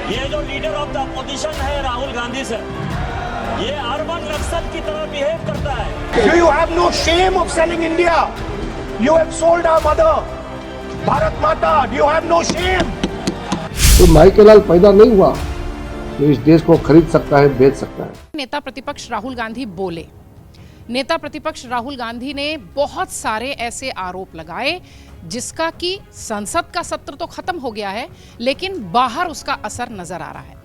ये जो leader of the opposition है राहुल गांधी सर, ये अर्बन नक्सल की तरह बिहेव करता है। Do you have no shame of selling India? You have sold our mother, Bharat माता. Do you have no shame? तो माई के लाल पैदा नहीं हुआ तो इस देश को खरीद सकता है, बेच सकता है। नेता प्रतिपक्ष राहुल गांधी बोले। नेता प्रतिपक्ष राहुल गांधी ने बहुत सारे ऐसे आरोप लगाए जिसका कि संसद का सत्र तो खत्म हो गया है, लेकिन बाहर उसका असर नजर आ रहा है।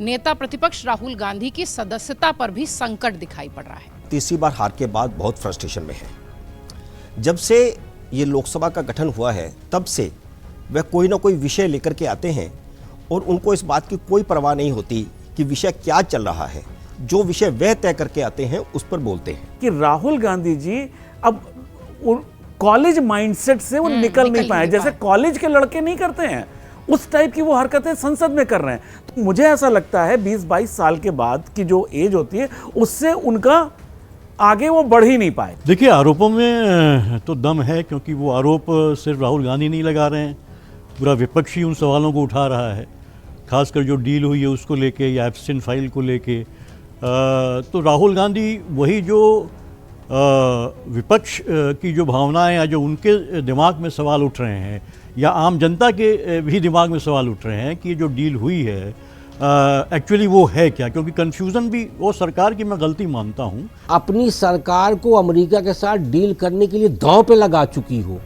नेता प्रतिपक्ष राहुल गांधी की सदस्यता पर भी संकट दिखाई पड़ रहा है। तीसरी बार हार के बाद बहुत फ्रस्ट्रेशन में है। जब से ये लोकसभा का गठन हुआ है तब से वह कोई ना कोई विषय लेकर के आते हैं और उनको इस बात की कोई परवाह नहीं होती कि विषय क्या चल रहा है। जो विषय वह तय करके आते हैं उस पर बोलते हैं कि राहुल गांधी जी अब कॉलेज माइंडसेट से वो निकल नहीं पाए, जैसे कॉलेज के लड़के नहीं करते हैं उस टाइप की वो हरकतें संसद में कर रहे हैं। तो मुझे ऐसा लगता है 20-22 साल के बाद की जो एज होती है उससे उनका आगे वो बढ़ ही नहीं पाए। देखिए, आरोपों में तो दम है, क्योंकि वो आरोप सिर्फ राहुल गांधी नहीं लगा रहे हैं, पूरा विपक्ष ही उन सवालों को उठा रहा है, खासकर जो डील हुई है उसको लेके या एब्सेंट फाइल को लेके। तो राहुल गांधी वही जो विपक्ष की जो भावनाएं या जो उनके दिमाग में सवाल उठ रहे हैं या आम जनता के भी दिमाग में सवाल उठ रहे हैं कि ये जो डील हुई है एक्चुअली वो है क्या, क्योंकि कंफ्यूजन भी वो सरकार की मैं गलती मानता हूँ। अपनी सरकार को अमेरिका के साथ डील करने के लिए दांव पे लगा चुकी हो,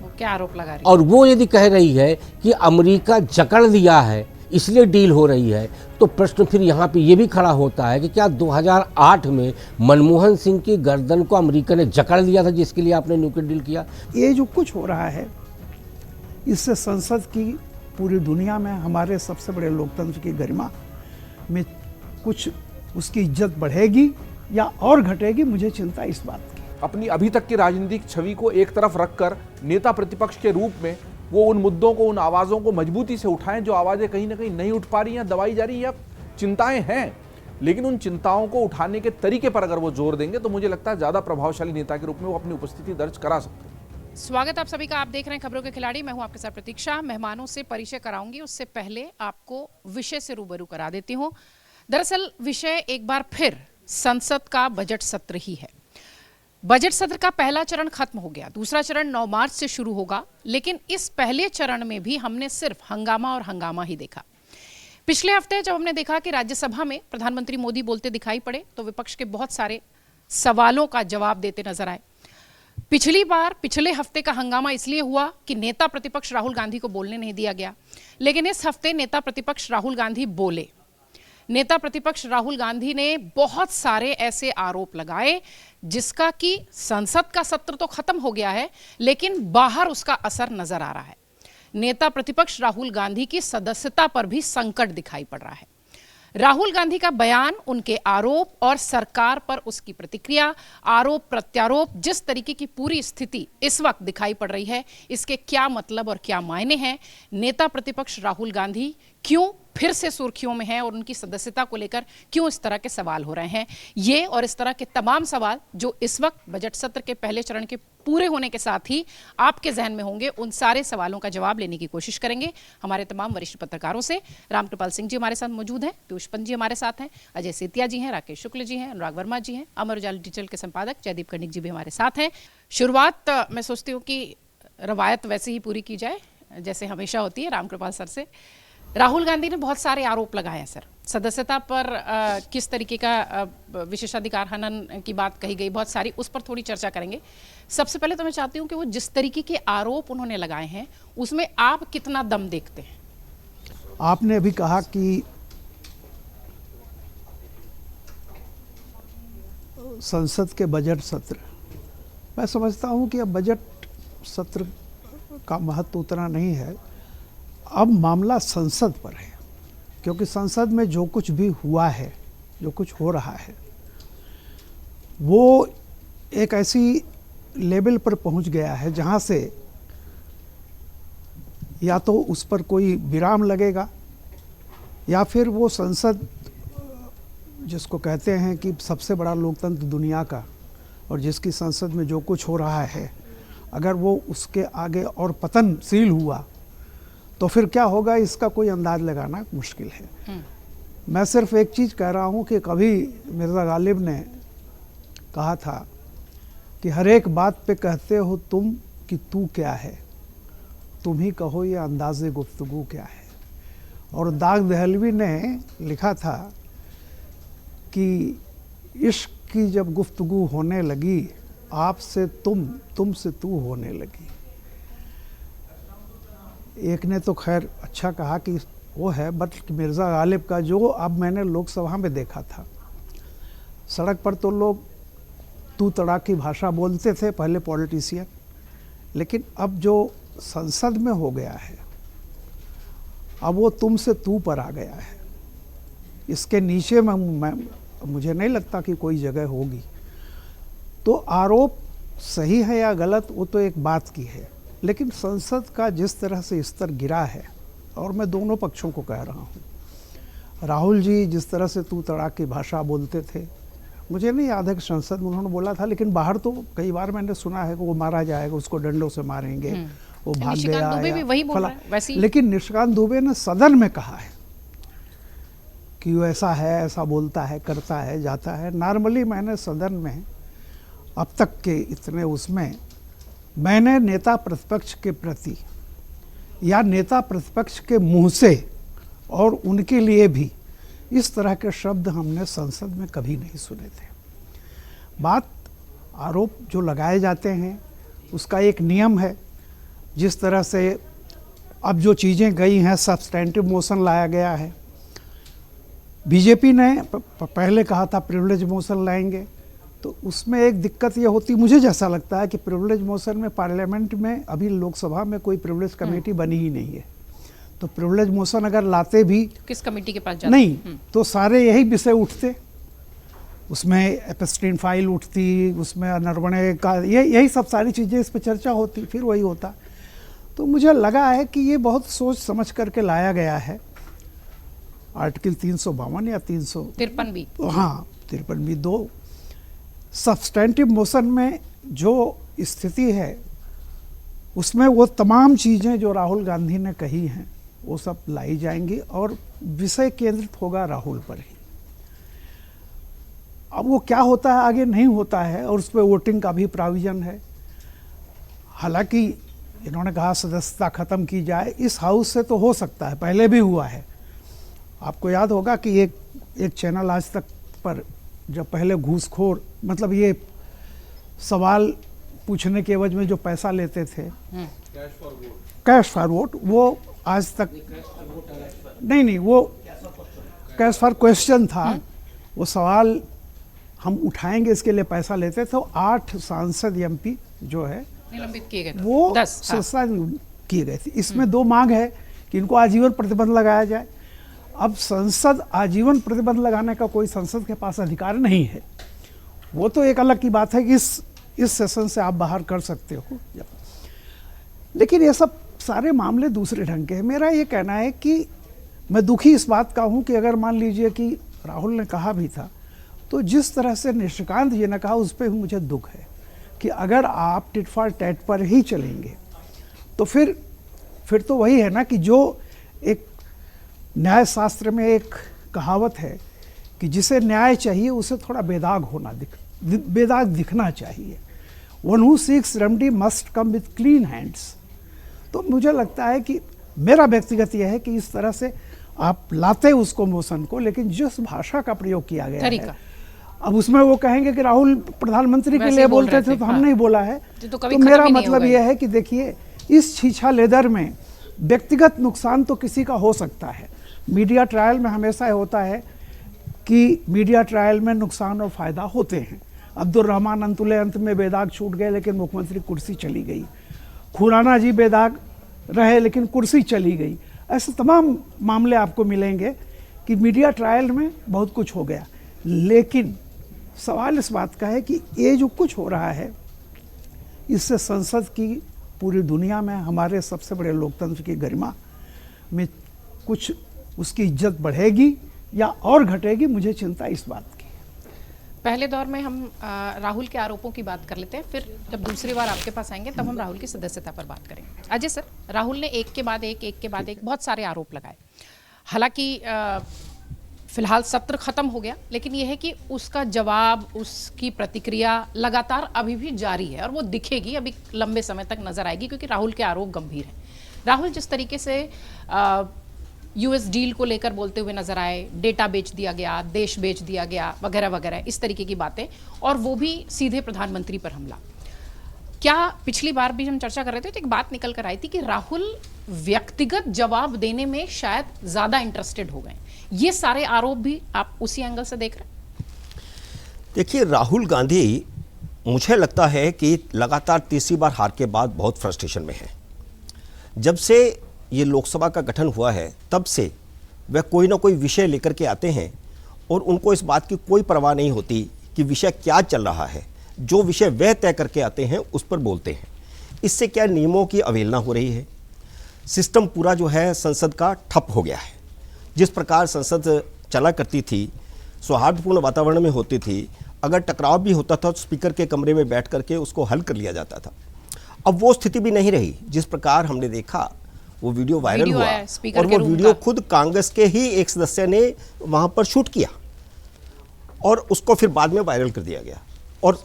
वो क्या आरोप लगा रही है? और वो यदि कह रही है कि अमेरिका जकड़ लिया है इसलिए डील हो रही है, तो प्रश्न फिर यहाँ पे ये भी खड़ा होता है कि क्या 2008 में मनमोहन सिंह की गर्दन को अमेरिका ने जकड़ लिया था जिसके लिए आपने न्यूक्लियर डील किया? ये जो कुछ हो रहा है इससे संसद की पूरी दुनिया में हमारे सबसे बड़े लोकतंत्र की गरिमा में कुछ उसकी इज्जत बढ़ेगी या और घटेगी, मुझे चिंता इस बात की। अपनी अभी तक की राजनीतिक छवि को एक तरफ रखकर नेता प्रतिपक्ष के रूप में वो उन मुद्दों को, उन आवाज़ों को मजबूती से उठाएं जो आवाज़ें कहीं ना कहीं नहीं उठ पा रही हैं, दबाई जा रही हैं या चिंताएं हैं, लेकिन उन चिंताओं को उठाने के तरीके पर अगर वो जोर देंगे तो मुझे लगता है ज़्यादा प्रभावशाली नेता के रूप में वो अपनी उपस्थिति दर्ज करा सकते हैं। स्वागत आप सभी का। आप देख रहे हैं खबरों के खिलाड़ी। मैं हूं आपके साथ प्रतीक्षा। मेहमानों से परिचय कराऊंगी, उससे पहले आपको विषय से रूबरू करा देती हूं। दरअसल विषय एक बार फिर संसद का बजट सत्र ही है। बजट सत्र का पहला चरण खत्म हो गया, दूसरा चरण 9 मार्च से शुरू होगा, लेकिन इस पहले चरण में भी हमने सिर्फ हंगामा और हंगामा ही देखा। पिछले हफ्ते जब हमने देखा कि राज्यसभा में प्रधानमंत्री मोदी बोलते दिखाई पड़े तो विपक्ष के बहुत सारे सवालों का जवाब देते नजर आए। पिछली बार पिछले हफ्ते का हंगामा इसलिए हुआ कि नेता प्रतिपक्ष राहुल गांधी को बोलने नहीं दिया गया, लेकिन इस हफ्ते नेता प्रतिपक्ष राहुल गांधी बोले। नेता प्रतिपक्ष राहुल गांधी ने बहुत सारे ऐसे आरोप लगाए जिसका कि संसद का सत्र तो खत्म हो गया है, लेकिन बाहर उसका असर नजर आ रहा है। नेता प्रतिपक्ष राहुल गांधी की सदस्यता पर भी संकट दिखाई पड़ रहा है। राहुल गांधी का बयान, उनके आरोप और सरकार पर उसकी प्रतिक्रिया, आरोप प्रत्यारोप, जिस तरीके की पूरी स्थिति इस वक्त दिखाई पड़ रही है, इसके क्या मतलब और क्या मायने हैं? नेता प्रतिपक्ष राहुल गांधी क्यों फिर से सुर्खियों में है और उनकी सदस्यता को लेकर क्यों इस तरह के सवाल हो रहे हैं? ये और इस तरह के तमाम सवाल जो इस वक्त बजट सत्र के पहले चरण के पूरे होने के साथ ही आपके जहन में होंगे, उन सारे सवालों का जवाब लेने की कोशिश करेंगे हमारे तमाम वरिष्ठ पत्रकारों से। रामकृपाल सिंह जी हमारे साथ मौजूद हैं, पीयूष पंत जी हमारे साथ हैं, अजय सेतिया जी हैं, राकेश शुक्ल जी हैं, अनुराग वर्मा जी हैं, अमर उजाला डिजिटल के संपादक जयदीप कर्णिक जी भी हमारे साथ हैं। शुरुआत मैं सोचती हूँ कि रवायत वैसे ही पूरी की जाए जैसे हमेशा होती है, रामकृपाल सर से। राहुल गांधी ने बहुत सारे आरोप लगाए हैं सर, सदस्यता पर किस तरीके का विशेषाधिकार हनन की बात कही गई, बहुत सारी, उस पर थोड़ी चर्चा करेंगे। सबसे पहले तो मैं चाहती हूं कि वो जिस तरीके के आरोप उन्होंने लगाए हैं उसमें आप कितना दम देखते हैं? आपने अभी कहा कि संसद के बजट सत्र, मैं समझता हूं कि अब बजट सत्र का महत्व उतना नहीं है, अब मामला संसद पर है, क्योंकि संसद में जो कुछ भी हुआ है, जो कुछ हो रहा है, वो एक ऐसी लेवल पर पहुंच गया है जहां से या तो उस पर कोई विराम लगेगा या फिर वो संसद, जिसको कहते हैं कि सबसे बड़ा लोकतंत्र दुनिया का, और जिसकी संसद में जो कुछ हो रहा है, अगर वो उसके आगे और पतनशील हुआ तो फिर क्या होगा इसका कोई अंदाज लगाना मुश्किल है। मैं सिर्फ एक चीज़ कह रहा हूँ कि कभी मिर्ज़ा गालिब ने कहा था कि हर एक बात पे कहते हो तुम कि तू क्या है, तुम ही कहो ये अंदाज़े गुफ्तगू क्या है। और दाग दहलवी ने लिखा था कि इश्क की जब गुफ्तगू होने लगी, आपसे तुमसे तू होने लगी। एक ने तो खैर अच्छा कहा कि वो है, बट मिर्ज़ा गालिब का जो अब मैंने लोकसभा में देखा था, सड़क पर तो लोग तू तड़ा की भाषा बोलते थे पहले पॉलिटिशियन, लेकिन अब जो संसद में हो गया है, अब वो तुमसे तू पर आ गया है। इसके नीचे मुझे नहीं लगता कि कोई जगह होगी। तो आरोप सही है या गलत वो तो एक बात की है, लेकिन संसद का जिस तरह से स्तर गिरा है, और मैं दोनों पक्षों को कह रहा हूँ, राहुल जी जिस तरह से तू तड़ाक की भाषा बोलते थे, मुझे नहीं याद है कि संसद में उन्होंने बोला था, लेकिन बाहर तो कई बार मैंने सुना है कि वो मारा जाएगा, उसको डंडों से मारेंगे, वो भाग गया भी वही बोल रहा है वैसे ही। लेकिन निशिकांत दुबे ने सदन में कहा है कि वो ऐसा है, ऐसा बोलता है, करता है, जाता है। नॉर्मली मैंने सदन में अब तक के इतने उसमें मैंने नेता प्रतिपक्ष के प्रति या नेता प्रतिपक्ष के मुंह से और उनके लिए भी इस तरह के शब्द हमने संसद में कभी नहीं सुने थे। बात आरोप जो लगाए जाते हैं उसका एक नियम है, जिस तरह से अब जो चीज़ें गई हैं, सब्सटेंटिव मोशन लाया गया है। बीजेपी ने पहले कहा था प्रिविलेज मोशन लाएंगे, तो उसमें एक दिक्कत ये होती, मुझे जैसा लगता है कि प्रिविलेज मोशन में पार्लियामेंट में अभी लोकसभा में कोई प्रिविलेज कमेटी बनी ही नहीं है। तो प्रिविलेज मोशन अगर लाते भी किस कमेटी के पास जाते? नहीं, तो सारे यही विषय उठते, उसमें एपस्टीन फाइल उठती, उसमें नरवणे का यही सब सारी चीज़ें इस पर चर्चा होती, फिर वही होता। तो मुझे लगा है कि ये बहुत सोच समझ करके लाया गया है। आर्टिकल 352 या 353 भी, हाँ 53 भी, 2 सब्सटेंटिव मोशन में जो स्थिति है उसमें वो तमाम चीज़ें जो राहुल गांधी ने कही हैं वो सब लाई जाएंगी और विषय केंद्रित होगा राहुल पर ही। अब वो क्या होता है आगे नहीं होता है, और उस पर वोटिंग का भी प्रोविजन है। हालांकि इन्होंने कहा सदस्यता खत्म की जाए, इस हाउस से तो हो सकता है, पहले भी हुआ है। आपको याद होगा कि एक चैनल आज तक पर जब पहले घूसखोर, मतलब ये सवाल पूछने के एवज में जो पैसा लेते थे, कैश फॉर वोट, वो आज तक नहीं, वो कैश फॉर क्वेश्चन था। वो सवाल हम उठाएंगे इसके लिए पैसा लेते थे। 8 सांसद एमपी जो है निलंबित किए गए, वो 10 सस्पेंड किए गए थे। इसमें 2 मांग है कि इनको आजीवन प्रतिबंध लगाया जाए। अब संसद आजीवन प्रतिबंध लगाने का कोई संसद के पास अधिकार नहीं है, वो तो एक अलग की बात है कि इस सेशन से आप बाहर कर सकते हो। लेकिन ये सब सारे मामले दूसरे ढंग के हैं। मेरा ये कहना है कि मैं दुखी इस बात का हूँ कि अगर मान लीजिए कि राहुल ने कहा भी था, तो जिस तरह से निशिकांत जी ने कहा उस पर मुझे दुख है कि अगर आप टिट फॉर टैट पर ही चलेंगे तो फिर तो वही है ना कि जो एक न्याय शास्त्र में एक कहावत है कि जिसे न्याय चाहिए उसे थोड़ा बेदाग दिखना चाहिए। One who seeks remedy must come with clean hands. तो मुझे लगता है कि मेरा व्यक्तिगत यह है कि इस तरह से आप लाते उसको मोशन को, लेकिन जिस भाषा का प्रयोग किया गया है, अब उसमें वो कहेंगे कि राहुल प्रधानमंत्री के लिए बोलते थे तो हम नहीं बोला है। तो मेरा मतलब यह है कि देखिए, इस छीछा लेदर में व्यक्तिगत नुकसान तो किसी का हो सकता है। मीडिया ट्रायल में हमेशा होता है कि मीडिया ट्रायल में नुकसान और फायदा होते हैं। अब्दुल रहमान अंतुले अंत में बेदाग छूट गए लेकिन मुख्यमंत्री कुर्सी चली गई, खुराना जी बेदाग रहे लेकिन कुर्सी चली गई। ऐसे तमाम मामले आपको मिलेंगे कि मीडिया ट्रायल में बहुत कुछ हो गया। लेकिन सवाल इस बात का है कि ये जो कुछ हो रहा है इससे संसद की पूरी दुनिया में, हमारे सबसे बड़े लोकतंत्र की गरिमा में कुछ उसकी इज्जत बढ़ेगी या और घटेगी, मुझे चिंता इस बात की। पहले दौर में हम राहुल के आरोपों की बात कर लेते हैं, फिर जब दूसरी बार आपके पास आएंगे तब हम राहुल की सदस्यता पर बात करेंगे। अजय सर। राहुल ने एक के बाद एक बहुत सारे आरोप लगाए। हालांकि फिलहाल सत्र खत्म हो गया, लेकिन यह है कि उसका जवाब, उसकी प्रतिक्रिया लगातार अभी भी जारी है और वो दिखेगी, अभी लंबे समय तक नजर आएगी, क्योंकि राहुल के आरोप गंभीर हैं। राहुल जिस तरीके से यूएस डील को लेकर बोलते हुए नजर आए, डेटा बेच दिया गया, देश बेच दिया गया, वगैरह वगैरह, इस तरीके की बातें, और वो भी सीधे प्रधानमंत्री पर हमला। क्या पिछली बार भी हम चर्चा कर रहे थे तो एक बात निकल कर आई थी कि राहुल व्यक्तिगत जवाब देने में शायद ज्यादा इंटरेस्टेड हो गए। ये सारे आरोप भी आप उसी एंगल से देख रहे हैं? देखिए, राहुल गांधी मुझे लगता है कि लगातार तीसरी बार हार के बाद बहुत फ्रस्ट्रेशन में है। जब से ये लोकसभा का गठन हुआ है तब से वह कोई ना कोई विषय लेकर के आते हैं और उनको इस बात की कोई परवाह नहीं होती कि विषय क्या चल रहा है। जो विषय वह तय करके आते हैं उस पर बोलते हैं। इससे क्या नियमों की अवहेलना हो रही है। सिस्टम पूरा जो है संसद का ठप हो गया है। जिस प्रकार संसद चला करती थी, सौहार्दपूर्ण वातावरण में होती थी, अगर टकराव भी होता था तो स्पीकर के कमरे में बैठ करके उसको हल कर लिया जाता था। अब वो स्थिति भी नहीं रही। जिस प्रकार हमने देखा वो वीडियो वायरल हुआ और वो वीडियो खुद कांग्रेस के ही एक सदस्य ने वहां पर शूट किया और उसको फिर बाद में वायरल कर दिया गया। और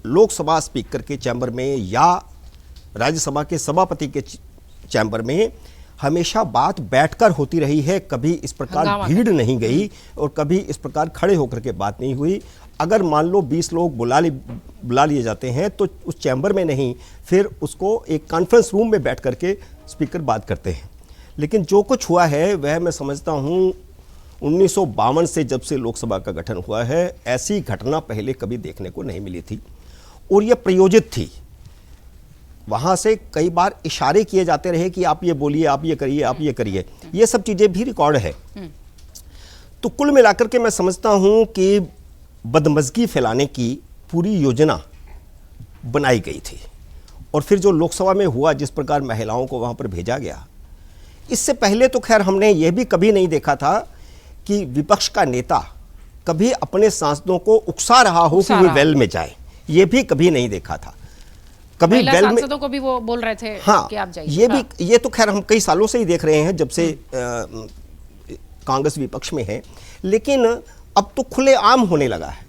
लोकसभा स्पीकर के चैम्बर में या राज्यसभा के सभापति के चैम्बर में हमेशा बात बैठकर होती रही है। कभी इस प्रकार भीड़ नहीं गई और कभी इस प्रकार खड़े होकर के बात नहीं हुई। अगर मान लो 20 लोग बुला लिए जाते हैं तो उस चैम्बर में नहीं, फिर उसको एक कॉन्फ्रेंस रूम में बैठ करके स्पीकर बात करते हैं। लेकिन जो कुछ हुआ है वह मैं समझता हूँ 1952 से जब से लोकसभा का गठन हुआ है, ऐसी घटना पहले कभी देखने को नहीं मिली थी और यह प्रयोजित थी। वहां से कई बार इशारे किए जाते रहे कि आप ये बोलिए, आप ये करिए, आप ये करिए। ये सब चीजें भी रिकॉर्ड है। तो कुल मिलाकर के मैं समझता हूं कि बदमज़गी फैलाने की पूरी योजना बनाई गई थी। और फिर जो लोकसभा में हुआ, जिस प्रकार महिलाओं को वहां पर भेजा गया, इससे पहले तो खैर हमने यह भी कभी नहीं देखा था कि विपक्ष का नेता कभी अपने सांसदों को उकसा रहा हो कि वे वेल में जाए। ये भी कभी नहीं देखा था। कभी वेल में सांसदों को भी वो बोल रहे थे हाँ, कि आप जाइए। ये भी ये तो खैर हम कई सालों से ही देख रहे हैं जब से कांग्रेस विपक्ष में है। लेकिन अब तो खुलेआम होने लगा है।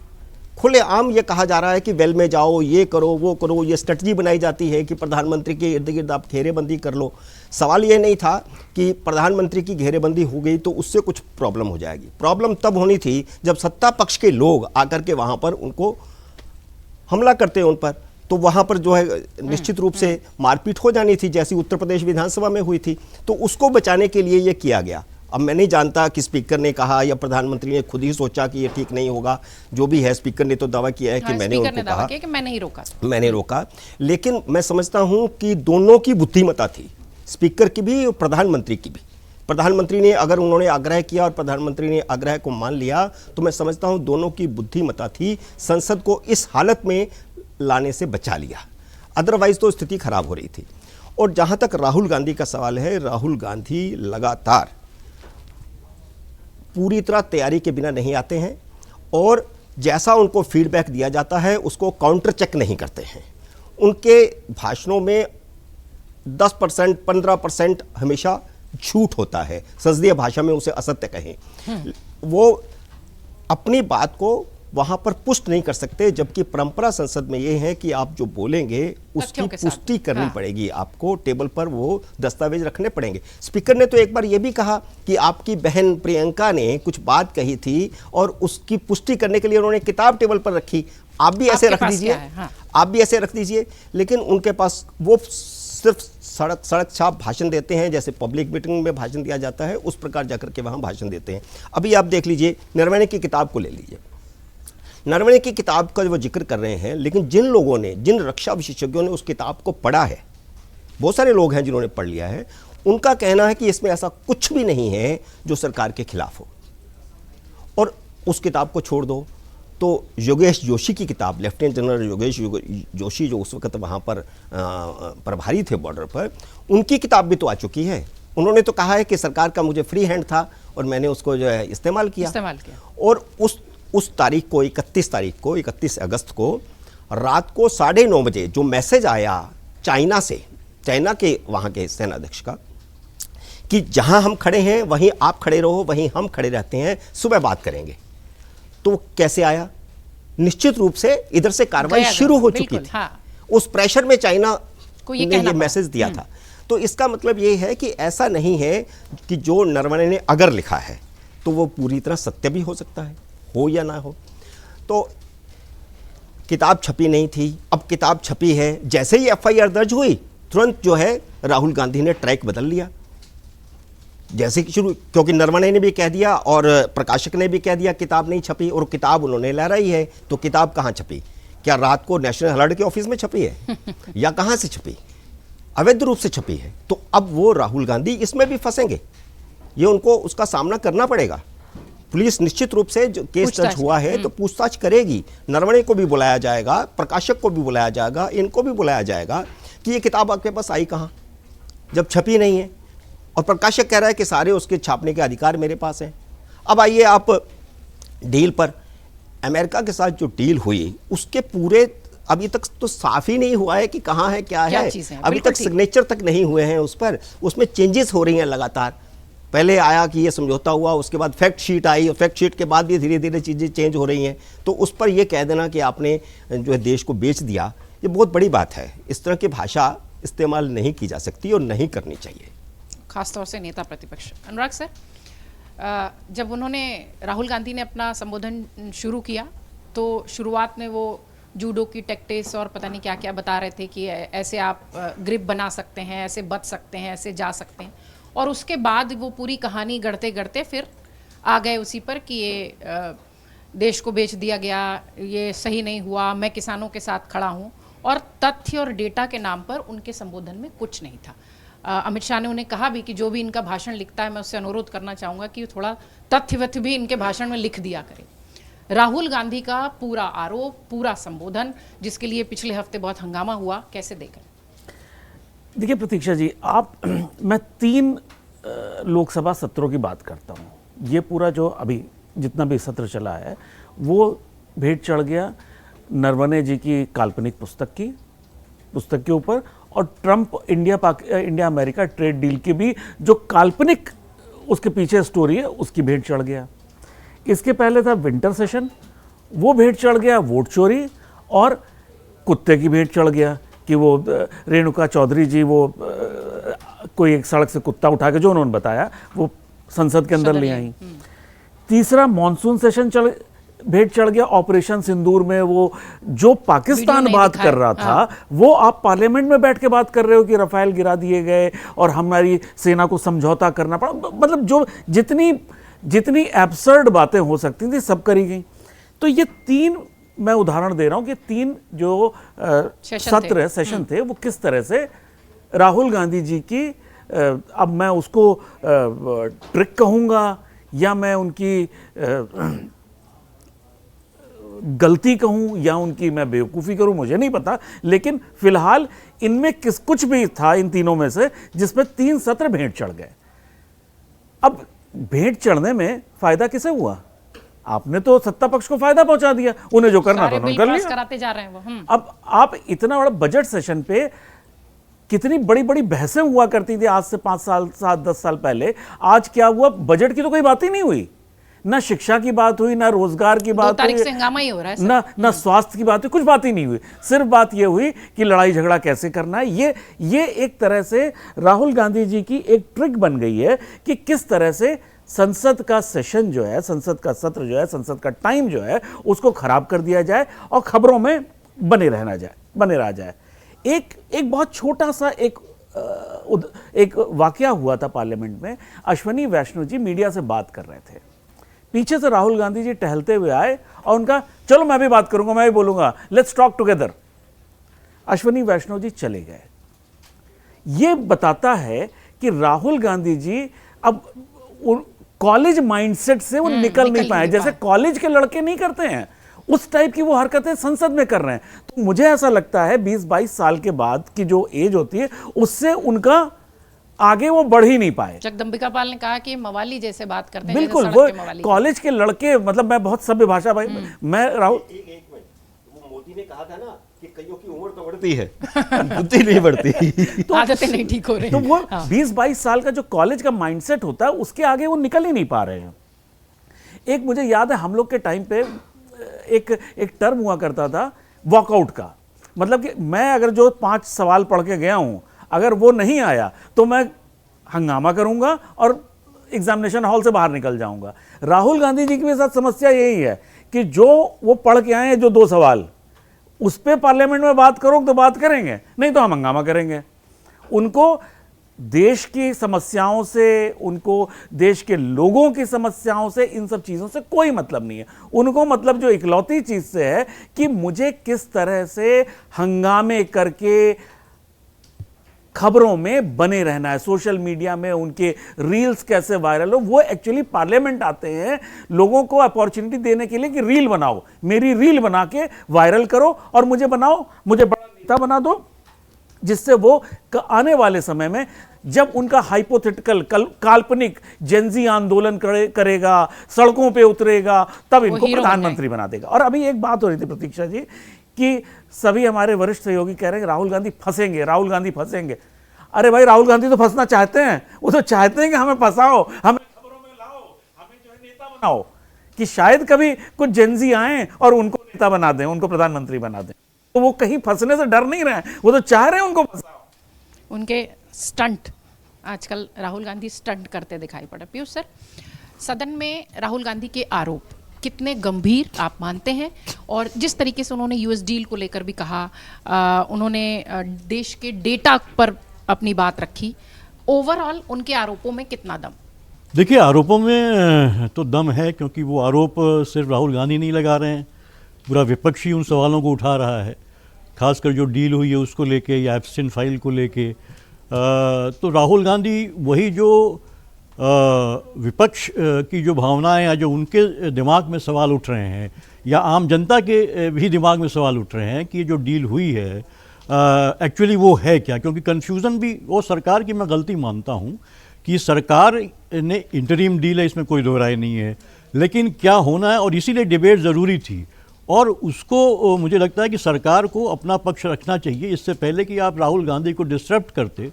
खुलेआम ये कहा जा रहा है कि वेल में जाओ, ये करो, वो करो। ये स्ट्रेटजी बनाई जाती है कि प्रधानमंत्री के इर्द गिर्द आप घेरेबंदी कर लो। सवाल ये नहीं था कि प्रधानमंत्री की घेरेबंदी हो गई तो उससे कुछ प्रॉब्लम हो जाएगी। प्रॉब्लम तब होनी थी जब सत्ता पक्ष के लोग आकर के वहां पर उनको हमला करते हैं उन पर, तो वहां पर जो है निश्चित रूप से मारपीट हो जानी थी, जैसी उत्तर प्रदेश विधानसभा में हुई थी। तो उसको बचाने के लिए ये किया गया। अब मैं नहीं जानता कि स्पीकर ने कहा या प्रधानमंत्री ने खुद ही सोचा कि ये ठीक नहीं होगा। जो भी है, स्पीकर ने तो दावा किया है कि मैंने उनको कहा कि मैंने रोका। लेकिन मैं समझता हूं कि दोनों की बुद्धिमत्ता थी, स्पीकर की भी और प्रधानमंत्री की भी। प्रधानमंत्री ने अगर उन्होंने आग्रह किया और प्रधानमंत्री ने आग्रह को मान लिया तो मैं समझता हूं दोनों की बुद्धिमत्ता थी, संसद को इस हालत में लाने से बचा लिया। अदरवाइज तो स्थिति खराब हो रही थी। और जहां तक राहुल गांधी का सवाल है, राहुल गांधी लगातार पूरी तरह तैयारी के बिना नहीं आते हैं और जैसा उनको फीडबैक दिया जाता है उसको काउंटर चेक नहीं करते हैं। उनके भाषणों में 10% 15% हमेशा झूठ होता है। संसदीय भाषा में उसे असत्य कहें। वो अपनी बात को वहां पर पुष्ट नहीं कर सकते, जबकि परंपरा संसद में यह है कि आप जो बोलेंगे उसकी पुष्टि करनी पड़ेगी। आपको टेबल पर वो दस्तावेज रखने पड़ेंगे। स्पीकर ने तो एक बार यह भी कहा कि आपकी बहन प्रियंका ने कुछ बात कही थी और उसकी पुष्टि करने के लिए उन्होंने किताब टेबल पर रखी। आप भी ऐसे रख दीजिए, आप भी ऐसे रख दीजिए। लेकिन उनके पास वो सिर्फ सड़क छाप भाषण देते हैं, जैसे पब्लिक मीटिंग में भाषण दिया जाता है उस प्रकार जाकर के वहां भाषण देते हैं। अभी आप देख लीजिए, नरवणे की किताब को ले लीजिए। नरवणे की किताब का वो जिक्र कर रहे हैं, लेकिन जिन लोगों ने, जिन रक्षा विशेषज्ञों ने उस किताब को पढ़ा है, बहुत सारे लोग हैं जिन्होंने पढ़ लिया है, उनका कहना है कि इसमें ऐसा कुछ भी नहीं है जो सरकार के खिलाफ हो। और उस किताब को छोड़ दो तो योगेश जोशी की किताब, लेफ्टिनेंट जनरल योगेश जोशी जो उस वक्त वहाँ पर प्रभारी थे बॉर्डर पर, उनकी किताब भी तो आ चुकी है। उन्होंने तो कहा है कि सरकार का मुझे फ्री हैंड था और मैंने उसको जो है इस्तेमाल किया। और उस तारीख को 31 अगस्त को रात को 9:30 बजे जो मैसेज आया चाइना से चाइना के वहाँ के सेनाध्यक्ष का कि जहाँ हम खड़े हैं वहीं आप खड़े रहो, वहीं हम खड़े रहते हैं, सुबह बात करेंगे। तो कैसे आया? निश्चित रूप से इधर से कार्रवाई शुरू हो चुकी थी। हाँ। उस प्रेशर में चाइना को ये ने कहना ये मैसेज दिया था। तो इसका मतलब ये है कि ऐसा नहीं है कि जो नरवणे ने अगर लिखा है तो वो पूरी तरह सत्य भी हो सकता है, हो या ना हो। तो किताब छपी नहीं थी, अब किताब छपी है। जैसे ही एफआईआर दर्ज हुई तुरंत जो है राहुल गांधी ने ट्रैक बदल लिया। जैसे कि शुरू, क्योंकि नरवणे ने भी कह दिया और प्रकाशक ने भी कह दिया किताब नहीं छपी, और किताब उन्होंने लहराई है। तो किताब कहाँ छपी? क्या रात को नेशनल हेराल्ड के ऑफिस में छपी है या कहाँ से छपी? अवैध रूप से छपी है। तो अब वो राहुल गांधी इसमें भी फंसेंगे, ये उनको उसका सामना करना पड़ेगा। पुलिस निश्चित रूप से जो केस दर्ज हुआ है तो पूछताछ करेगी। नरवणे को भी बुलाया जाएगा, प्रकाशक को भी बुलाया जाएगा, इनको भी बुलाया जाएगा कि ये किताब आपके पास आई कहाँ जब छपी नहीं है। और प्रकाशक कह रहा है कि सारे उसके छापने के अधिकार मेरे पास हैं। अब आइए आप डील पर, अमेरिका के साथ जो डील हुई उसके पूरे अभी तक तो साफ ही नहीं हुआ है कि कहाँ है क्या है। अभी तक सिग्नेचर तक नहीं हुए हैं उस पर, उसमें चेंजेस हो रही हैं लगातार। पहले आया कि ये समझौता हुआ, उसके बाद फैक्ट शीट आई, और फैक्ट शीट के बाद भी धीरे धीरे चीज़ें चेंज हो रही हैं। तो उस पर यह कह देना कि आपने जो है देश को बेच दिया, ये बहुत बड़ी बात है। इस तरह की भाषा इस्तेमाल नहीं की जा सकती और नहीं करनी चाहिए, खासतौर से नेता प्रतिपक्ष। अनुराग सर, जब उन्होंने राहुल गांधी ने अपना संबोधन शुरू किया तो शुरुआत में वो जूडो की टैक्टिक्स और पता नहीं क्या क्या बता रहे थे कि ऐसे आप ग्रिप बना सकते हैं, ऐसे बच सकते हैं, ऐसे जा सकते हैं, और उसके बाद वो पूरी कहानी गढ़ते गढ़ते फिर आ गए उसी पर कि ये देश को बेच दिया गया, ये सही नहीं हुआ, मैं किसानों के साथ खड़ा हूँ, और तथ्य और डेटा के नाम पर उनके संबोधन में कुछ नहीं था। अमित शाह ने उन्हें कहा भी कि जो भी इनका भाषण लिखता है मैं उससे अनुरोध करना चाहूँगा कि थोड़ा तथ्य वथ्य भी इनके भाषण में लिख दिया करे। राहुल गांधी का पूरा आरोप, पूरा संबोधन, जिसके लिए पिछले हफ्ते बहुत हंगामा हुआ, कैसे देख रहे? देखिए प्रतीक्षा जी, मैं 3 लोकसभा सत्रों की बात करता हूँ। ये पूरा जो अभी जितना भी सत्र चला है वो भेंट चढ़ गया नरवणे जी की काल्पनिक पुस्तक के ऊपर, और Trump India America trade deal की भी जो काल्पनिक उसके पीछे स्टोरी है उसकी भेंट चढ़ गया। इसके पहले था विंटर सेशन, वो भेंट चढ़ गया वोट चोरी, और कुत्ते की भेंट चढ़ गया कि वो रेणुका चौधरी जी वो कोई एक सड़क से कुत्ता उठा के, जो उन्होंने बताया, वो संसद के अंदर ले आई। तीसरा मॉनसून सेशन भेंट चढ़ गया ऑपरेशन सिंदूर में, वो जो पाकिस्तान बात कर रहा था वो आप पार्लियामेंट में बैठ के बात कर रहे हो कि राफेल गिरा दिए गए और हमारी सेना को समझौता करना पड़ा। मतलब जो जितनी एब्सर्ड बातें हो सकती थी सब करी गई। तो ये 3 मैं उदाहरण दे रहा हूं कि 3 जो सेशन थे वो किस तरह से राहुल गांधी जी की, अब मैं उसको ट्रिक कहूंगा या मैं उनकी गलती कहूं या उनकी मैं बेवकूफ़ी करूं, मुझे नहीं पता, लेकिन फिलहाल इनमें कुछ भी था इन तीनों में से जिसमें 3 सत्र भेंट चढ़ गए। अब भेंट चढ़ने में फायदा किसे हुआ? आपने तो सत्ता पक्ष को फायदा पहुंचा दिया, उन्हें जो करना था उन्होंने कर लिया। कराते जा रहे हैं वो। अब आप इतना बड़ा बजट सेशन पे कितनी बड़ी बड़ी बहसें हुआ करती थी आज से 5 साल 7-10 साल पहले, आज क्या हुआ? बजट की तो कोई बात ही नहीं हुई, ना शिक्षा की बात हुई, ना रोजगार की बात हुई, हंगामा ही हो रहा है, ना स्वास्थ्य की बात हुई, कुछ बात ही नहीं हुई। सिर्फ बात यह हुई कि लड़ाई झगड़ा कैसे करना है। ये एक तरह से राहुल गांधी जी की एक ट्रिक बन गई है कि किस तरह से संसद का सेशन जो है, संसद का सत्र जो है, संसद का टाइम जो है, उसको खराब कर दिया जाए और खबरों में बने रहा जाए। एक बहुत छोटा सा एक वाकया हुआ था पार्लियामेंट में। अश्विनी वैष्णव जी मीडिया से बात कर रहे थे, पीछे से राहुल गांधी जी टहलते हुए आए और उनका, चलो मैं भी बात करूंगा, मैं भी बोलूंगा, लेट्स टॉक टुगेदर। अश्विनी वैष्णव जी चले गए। यह बताता है कि राहुल गांधी जी अब कॉलेज माइंडसेट से वो निकल नहीं पाए। जैसे कॉलेज के लड़के नहीं करते हैं उस टाइप की वो हरकतें संसद में कर रहे हैं। तो मुझे ऐसा लगता है 20-22 साल के बाद की जो एज होती है उससे उनका आगे वो बढ़ ही नहीं पाए। जगदम्बिका पाल ने कहा कि मवाली जैसे बात करते हैं। बिल्कुल, वो कॉलेज के लड़के, मतलब मैं बहुत सभ्य भाषा भाई, मैं राहुल मोदी ने कहा था ना कि कईयों की उम्र तो बढ़ती है बुद्धि नहीं बढ़ती। तो आदतें नहीं ठीक हो रही। तो वो 20-22 साल का जो कॉलेज का माइंडसेट होता है उसके आगे वो निकल ही नहीं पा रहे हैं। एक मुझे याद है हम लोग के टाइम पे एक टर्म हुआ करता था वॉकआउट का, मतलब कि मैं अगर जो 5 सवाल पढ़ के गया हूं, अगर वो नहीं आया तो मैं हंगामा करूंगा और एग्जामिनेशन हॉल से बाहर निकल जाऊंगा। राहुल गांधी जी के साथ समस्या यही है कि जो वो पढ़ के आए हैं जो 2 सवाल, उस पर पार्लियामेंट में बात करो तो बात करेंगे, नहीं तो हम हंगामा करेंगे। उनको देश की समस्याओं से, उनको देश के लोगों की समस्याओं से, इन सब चीज़ों से कोई मतलब नहीं है। उनको मतलब जो इकलौती चीज़ से है कि मुझे किस तरह से हंगामे करके खबरों में बने रहना है, सोशल मीडिया में उनके रील्स कैसे वायरल हो। वो एक्चुअली पार्लियामेंट आते हैं लोगों को अपॉर्चुनिटी देने के लिए कि रील बनाओ, मेरी रील बना के वायरल करो और मुझे बनाओ, मुझे बड़ा नेता बना दो, जिससे वो आने वाले समय में जब उनका हाइपोथेटिकल काल्पनिक जेंजी आंदोलन करेगा, सड़कों पे उतरेगा, तब इनको प्रधानमंत्री बना देगा। और अभी एक बात हो रही थी प्रतीक्षा जी कि सभी हमारे वरिष्ठ सहयोगी कह रहे हैं राहुल गांधी फंसेंगे, राहुल गांधी फंसेंगे। अरे भाई, राहुल गांधी तो फंसना चाहते हैं, वो तो चाहते हैं कि हमें फंसाओ, हमें खबरों में लाओ, हमें जो है नेता बनाओ, कि शायद कभी कुछ जेंजी आए और उनको नेता बना दें, उनको प्रधानमंत्री बना दें। तो वो कहीं फंसने से डर नहीं रहे, वो तो चाह रहे हैं उनको फंसाओ। उनके स्टंट, आजकल राहुल गांधी स्टंट करते दिखाई पड़े। पीयूष सर, सदन में राहुल गांधी के आरोप कितने गंभीर आप मानते हैं? और जिस तरीके से उन्होंने यूएस डील को लेकर भी कहा, उन्होंने देश के डेटा पर अपनी बात रखी, ओवरऑल उनके आरोपों में कितना दम? देखिए, आरोपों में तो दम है, क्योंकि वो आरोप सिर्फ राहुल गांधी नहीं लगा रहे हैं, पूरा विपक्ष ही उन सवालों को उठा रहा है, खासकर जो डील हुई है उसको लेके या एप्स्टिन फाइल को लेके। तो राहुल गांधी वही जो विपक्ष की जो भावनाएं या जो उनके दिमाग में सवाल उठ रहे हैं, या आम जनता के भी दिमाग में सवाल उठ रहे हैं कि ये जो डील हुई है एक्चुअली वो है क्या। क्योंकि कन्फ्यूज़न भी वो सरकार की मैं गलती मानता हूँ कि सरकार ने इंटरिम डील है, इसमें कोई दो राय नहीं है, लेकिन क्या होना है, और इसीलिए डिबेट ज़रूरी थी। और उसको मुझे लगता है कि सरकार को अपना पक्ष रखना चाहिए। इससे पहले कि आप राहुल गांधी को डिस्टर्ब करते,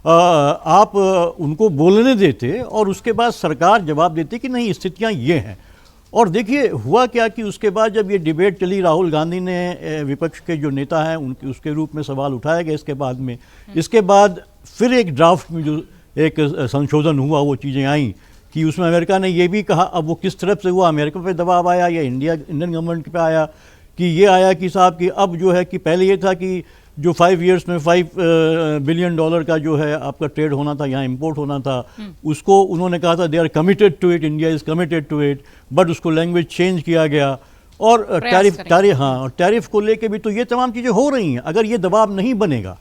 आप उनको बोलने देते और उसके बाद सरकार जवाब देती कि नहीं, स्थितियां ये हैं। और देखिए हुआ क्या कि उसके बाद जब ये डिबेट चली, राहुल गांधी ने विपक्ष के जो नेता हैं उनके उसके रूप में सवाल उठाया गया। इसके बाद फिर एक ड्राफ्ट में जो एक संशोधन हुआ, वो चीज़ें आई कि उसमें अमेरिका ने ये भी कहा, अब वो किस तरफ से हुआ, अमेरिका पे दबाव आया या इंडियन गवर्नमेंट पे आया, कि ये आया कि साहब कि अब जो है कि पहले ये था कि जो 5 इयर्स में $5 बिलियन का जो है आपका ट्रेड होना था, यहाँ इंपोर्ट होना था, उसको उन्होंने कहा था they are committed to it, India is committed to it, but उसको लैंग्वेज चेंज किया गया। और टैरिफ को लेके भी तो ये तमाम चीज़ें हो रही हैं। अगर ये दबाव नहीं बनेगा,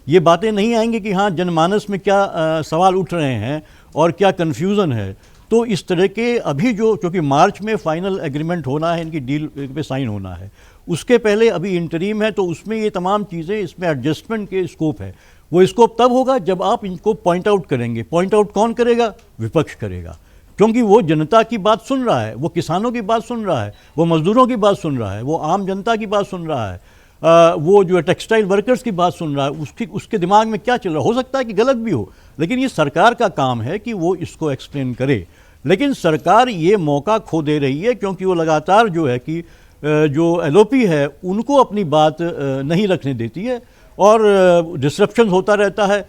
ये बातें नहीं आएंगी कि हाँ जनमानस में क्या सवाल उठ रहे हैं और क्या कन्फ्यूज़न है, तो इस तरह के अभी जो, क्योंकि मार्च में फाइनल एग्रीमेंट होना है, इनकी डील पे साइन होना है, उसके पहले अभी इंटरीम है, तो उसमें ये तमाम चीज़ें, इसमें एडजस्टमेंट के स्कोप है। वो स्कोप तब होगा जब आप इनको पॉइंट आउट करेंगे। पॉइंट आउट कौन करेगा? विपक्ष करेगा, क्योंकि वो जनता की बात सुन रहा है, वो किसानों की बात सुन रहा है, वो मजदूरों की बात सुन रहा है, वो आम जनता की बात सुन रहा है, वो जो है टेक्सटाइल वर्कर्स की बात सुन रहा है। उसके दिमाग में क्या चल रहा है, हो सकता है कि गलत भी हो, लेकिन ये सरकार का काम है कि वो इसको एक्सप्लेन करे। लेकिन सरकार ये मौका खो दे रही है, क्योंकि वो लगातार जो है कि जो एलओपी है उनको अपनी बात नहीं रखने देती है और डिस्रप्शन होता रहता है।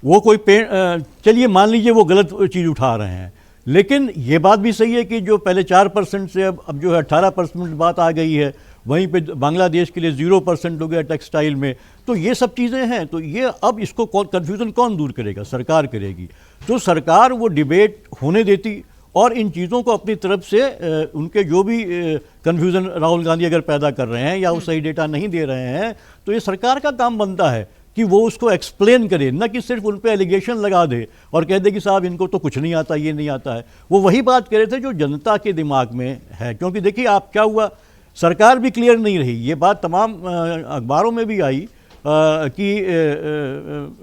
वो कोई चलिए मान लीजिए वो गलत चीज़ उठा रहे हैं, लेकिन ये बात भी सही है कि जो पहले 4% से अब जो है 18% बात आ गई है, वहीं पे बांग्लादेश के लिए 0% हो गया टेक्सटाइल में। तो ये सब चीज़ें हैं, तो ये अब इसको कन्फ्यूज़न कौन दूर करेगा? सरकार करेगी। तो सरकार वो डिबेट होने देती और इन चीज़ों को अपनी तरफ से उनके जो भी कन्फ्यूज़न राहुल गांधी अगर पैदा कर रहे हैं या वो सही डेटा नहीं दे रहे हैं, तो ये सरकार का काम बनता है कि वो उसको एक्सप्लेन करे, न कि सिर्फ उन पे एलिगेशन लगा दे और कह दे कि साहब इनको तो कुछ नहीं आता, ये नहीं आता है। वो वही बात कह रहे थे जो जनता के दिमाग में है। क्योंकि देखिए आप क्या हुआ, सरकार भी क्लियर नहीं रही। ये बात तमाम अखबारों में भी आई कि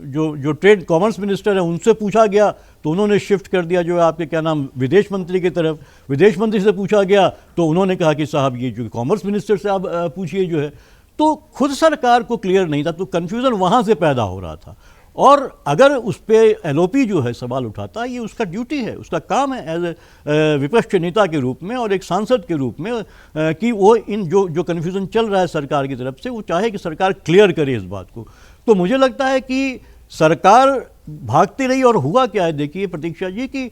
जो ट्रेड कॉमर्स मिनिस्टर है उनसे पूछा गया तो उन्होंने शिफ्ट कर दिया जो है आपके क्या नाम विदेश मंत्री की तरफ। विदेश मंत्री से पूछा गया तो उन्होंने कहा कि साहब ये जो कॉमर्स मिनिस्टर से आप पूछिए जो है। तो खुद सरकार को क्लियर नहीं था, तो कन्फ्यूज़न वहाँ से पैदा हो रहा था। और अगर उस पर एलओपी जो है सवाल उठाता, ये उसका ड्यूटी है, उसका काम है एज ए विपक्ष नेता के रूप में और एक सांसद के रूप में कि वो इन जो कन्फ्यूज़न चल रहा है सरकार की तरफ से, वो चाहे कि सरकार क्लियर करे इस बात को। तो मुझे लगता है कि सरकार भागती रही और हुआ क्या है, देखिए प्रतीक्षा जी, कि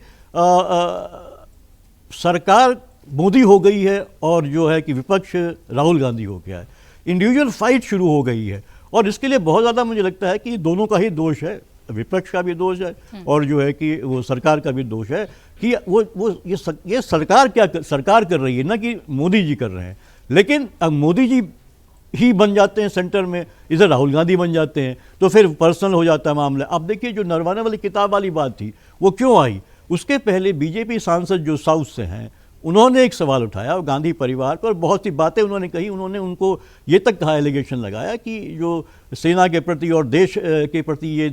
सरकार मोदी हो गई है और जो है कि विपक्ष राहुल गांधी हो गया है। इंडिविजुअल फाइट शुरू हो गई है और इसके लिए बहुत ज़्यादा मुझे लगता है कि दोनों का ही दोष है, विपक्ष का भी दोष है और जो है कि वो सरकार का भी दोष है कि ये सरकार कर रही है, ना कि मोदी जी कर रहे हैं। लेकिन अब मोदी जी ही बन जाते हैं सेंटर में, इधर राहुल गांधी बन जाते हैं, तो फिर पर्सनल हो जाता है मामला। अब देखिए जो नरवाने वाली किताब वाली बात थी वो क्यों आई, उसके पहले बीजेपी सांसद जो साउथ से हैं उन्होंने एक सवाल उठाया और गांधी परिवार पर बहुत सी बातें उन्होंने कही। उन्होंने उनको ये तक कहा, एलिगेशन लगाया कि जो सेना के प्रति और देश के प्रति ये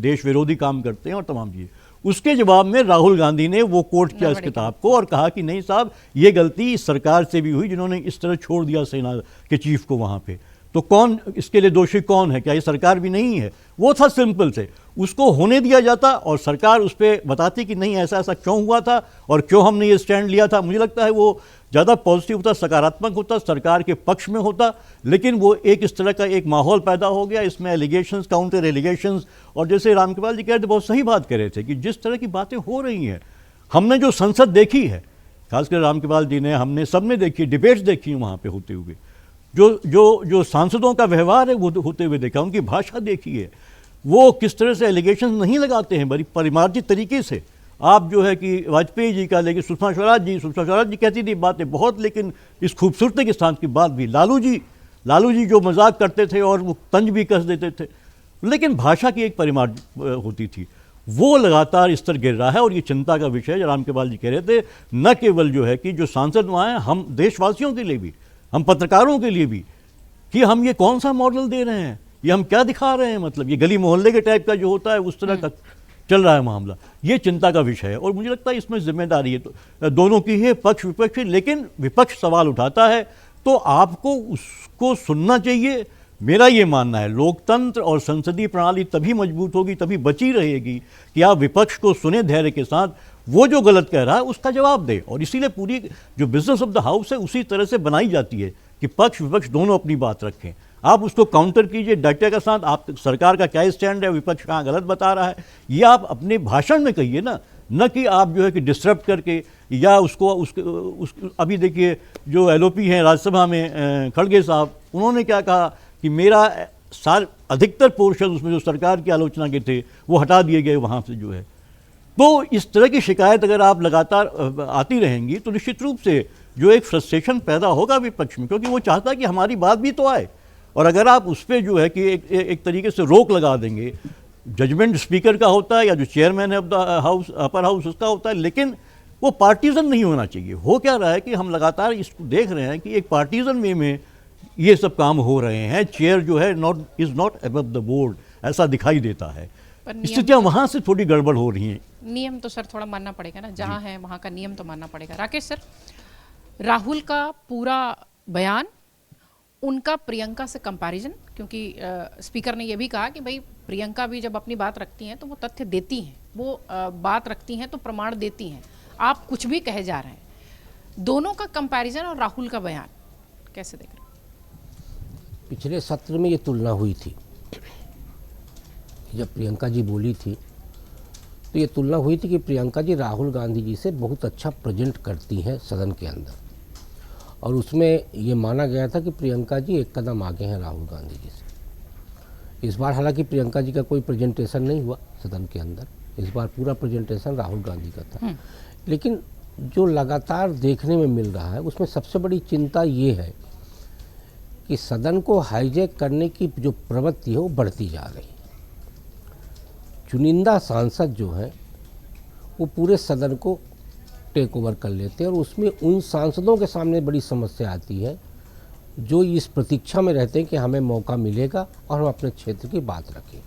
देश विरोधी काम करते हैं और तमाम चीज़। उसके जवाब में राहुल गांधी ने वो कोट किया इस किताब को और कहा कि नहीं साहब, ये गलती इस सरकार से भी हुई जिन्होंने इस तरह छोड़ दिया सेना के चीफ को वहाँ पे। तो कौन इसके लिए दोषी कौन है, क्या ये सरकार भी नहीं है? वो था सिंपल से, उसको होने दिया जाता और सरकार उस पर बताती कि नहीं ऐसा ऐसा क्यों हुआ था और क्यों हमने ये स्टैंड लिया था। मुझे लगता है वो ज़्यादा पॉजिटिव होता, सकारात्मक होता, सरकार के पक्ष में होता। लेकिन वो एक इस तरह का एक माहौल पैदा हो गया, इसमें एलिगेशंस, काउंटर एलिगेशंस, और जैसे रामकृपाल जी कह रहे थे, बहुत सही बात कह रहे थे कि जिस तरह की बातें हो रही हैं, हमने जो संसद देखी है, खासकर रामकृपाल जी ने, हमने सबने देखी, डिबेट्स देखी वहाँ पे होते हुए, जो सांसदों का व्यवहार है वो होते हुए देखा, उनकी भाषा देखी है, वो किस तरह से एलिगेशन नहीं लगाते हैं बड़ी परिमार्जित तरीके से। आप जो है कि वाजपेयी जी का, लेकिन सुषमा स्वराज जी कहती थी बातें बहुत, लेकिन इस खूबसूरती के साथ की बात भी। लालू जी जो मजाक करते थे और वो तंज भी कस देते थे, लेकिन भाषा की एक परिमार्जित होती थी, वो लगातार इस तरह गिर रहा है। और ये चिंता का विषय है, रामकृपाल जी कह रहे थे, न केवल जो है कि जो सांसद वहाँ हैं, हम देशवासियों के लिए भी, हम पत्रकारों के लिए भी, कि हम ये कौन सा मॉडल दे रहे हैं, ये हम क्या दिखा रहे हैं। मतलब ये गली मोहल्ले के टाइप का जो होता है उस तरह का चल रहा है मामला, ये चिंता का विषय है। और मुझे लगता है इसमें जिम्मेदारी है तो दोनों की है, पक्ष विपक्ष। लेकिन विपक्ष सवाल उठाता है तो आपको उसको सुनना चाहिए। मेरा ये मानना है, लोकतंत्र और संसदीय प्रणाली तभी मजबूत होगी, तभी बची रहेगी कि आप विपक्ष को सुने धैर्य के साथ, वो जो गलत कह रहा है उसका जवाब दे। और इसीलिए पूरी जो बिजनेस ऑफ द हाउस है उसी तरह से बनाई जाती है कि पक्ष विपक्ष दोनों अपनी बात रखें। आप उसको काउंटर कीजिए डटे के साथ, आप सरकार का क्या स्टैंड है, विपक्ष कहाँ गलत बता रहा है, ये आप अपने भाषण में कहिए ना, न कि आप जो है कि डिस्टर्ब करके या उसको अभी देखिए जो एलओपी हैं राज्यसभा में, खड़गे साहब, उन्होंने क्या कहा कि मेरा अधिकतर पोर्शन उसमें जो सरकार की आलोचना के थे वो हटा दिए गए वहाँ से जो है। तो इस तरह की शिकायत अगर आप लगातार आती रहेंगी तो निश्चित रूप से जो एक फ्रस्ट्रेशन पैदा होगा विपक्ष में, क्योंकि वो चाहता है कि हमारी बात भी तो आए। और अगर आप उस पर जो है कि एक तरीके से रोक लगा देंगे, जजमेंट स्पीकर का होता है या जो चेयरमैन है of the house, upper house, उसका होता है, लेकिन वो पार्टीजन नहीं होना चाहिए। हो क्या रहा है कि हम लगातार इसको देख रहे हैं कि एक पार्टीजन वे में ये सब काम हो रहे हैं। चेयर जो है is not above the board, ऐसा दिखाई देता है। स्थितियाँ वहाँ से थोड़ी गड़बड़ हो रही हैं। नियम तो सर थोड़ा मानना पड़ेगा ना, जहाँ है वहाँ का नियम तो मानना पड़ेगा। राकेश सर, राहुल का पूरा बयान, उनका प्रियंका से कंपैरिजन, क्योंकि स्पीकर ने यह भी कहा कि भाई प्रियंका भी जब अपनी बात रखती हैं तो वो तथ्य देती हैं, वो बात रखती हैं तो प्रमाण देती हैं, आप कुछ भी कहे जा रहे हैं। दोनों का कंपैरिजन और राहुल का बयान कैसे देख रहे हैं? पिछले सत्र में ये तुलना हुई थी, जब प्रियंका जी बोली थी तो ये तुलना हुई थी कि प्रियंका जी राहुल गांधी जी से बहुत अच्छा प्रेजेंट करती हैं सदन के अंदर, और उसमें ये माना गया था कि प्रियंका जी एक कदम आगे हैं राहुल गांधी जी से। इस बार हालांकि प्रियंका जी का कोई प्रेजेंटेशन नहीं हुआ सदन के अंदर, इस बार पूरा प्रेजेंटेशन राहुल गांधी का था। लेकिन जो लगातार देखने में मिल रहा है उसमें सबसे बड़ी चिंता ये है कि सदन को हाईजैक करने की जो प्रवृत्ति है वो बढ़ती जा रही है। चुनिंदा सांसद जो हैं वो पूरे सदन को टेक ओवर कर लेते हैं, और उसमें उन सांसदों के सामने बड़ी समस्या आती है जो इस प्रतीक्षा में रहते हैं कि हमें मौका मिलेगा और हम अपने क्षेत्र की बात रखेंगे।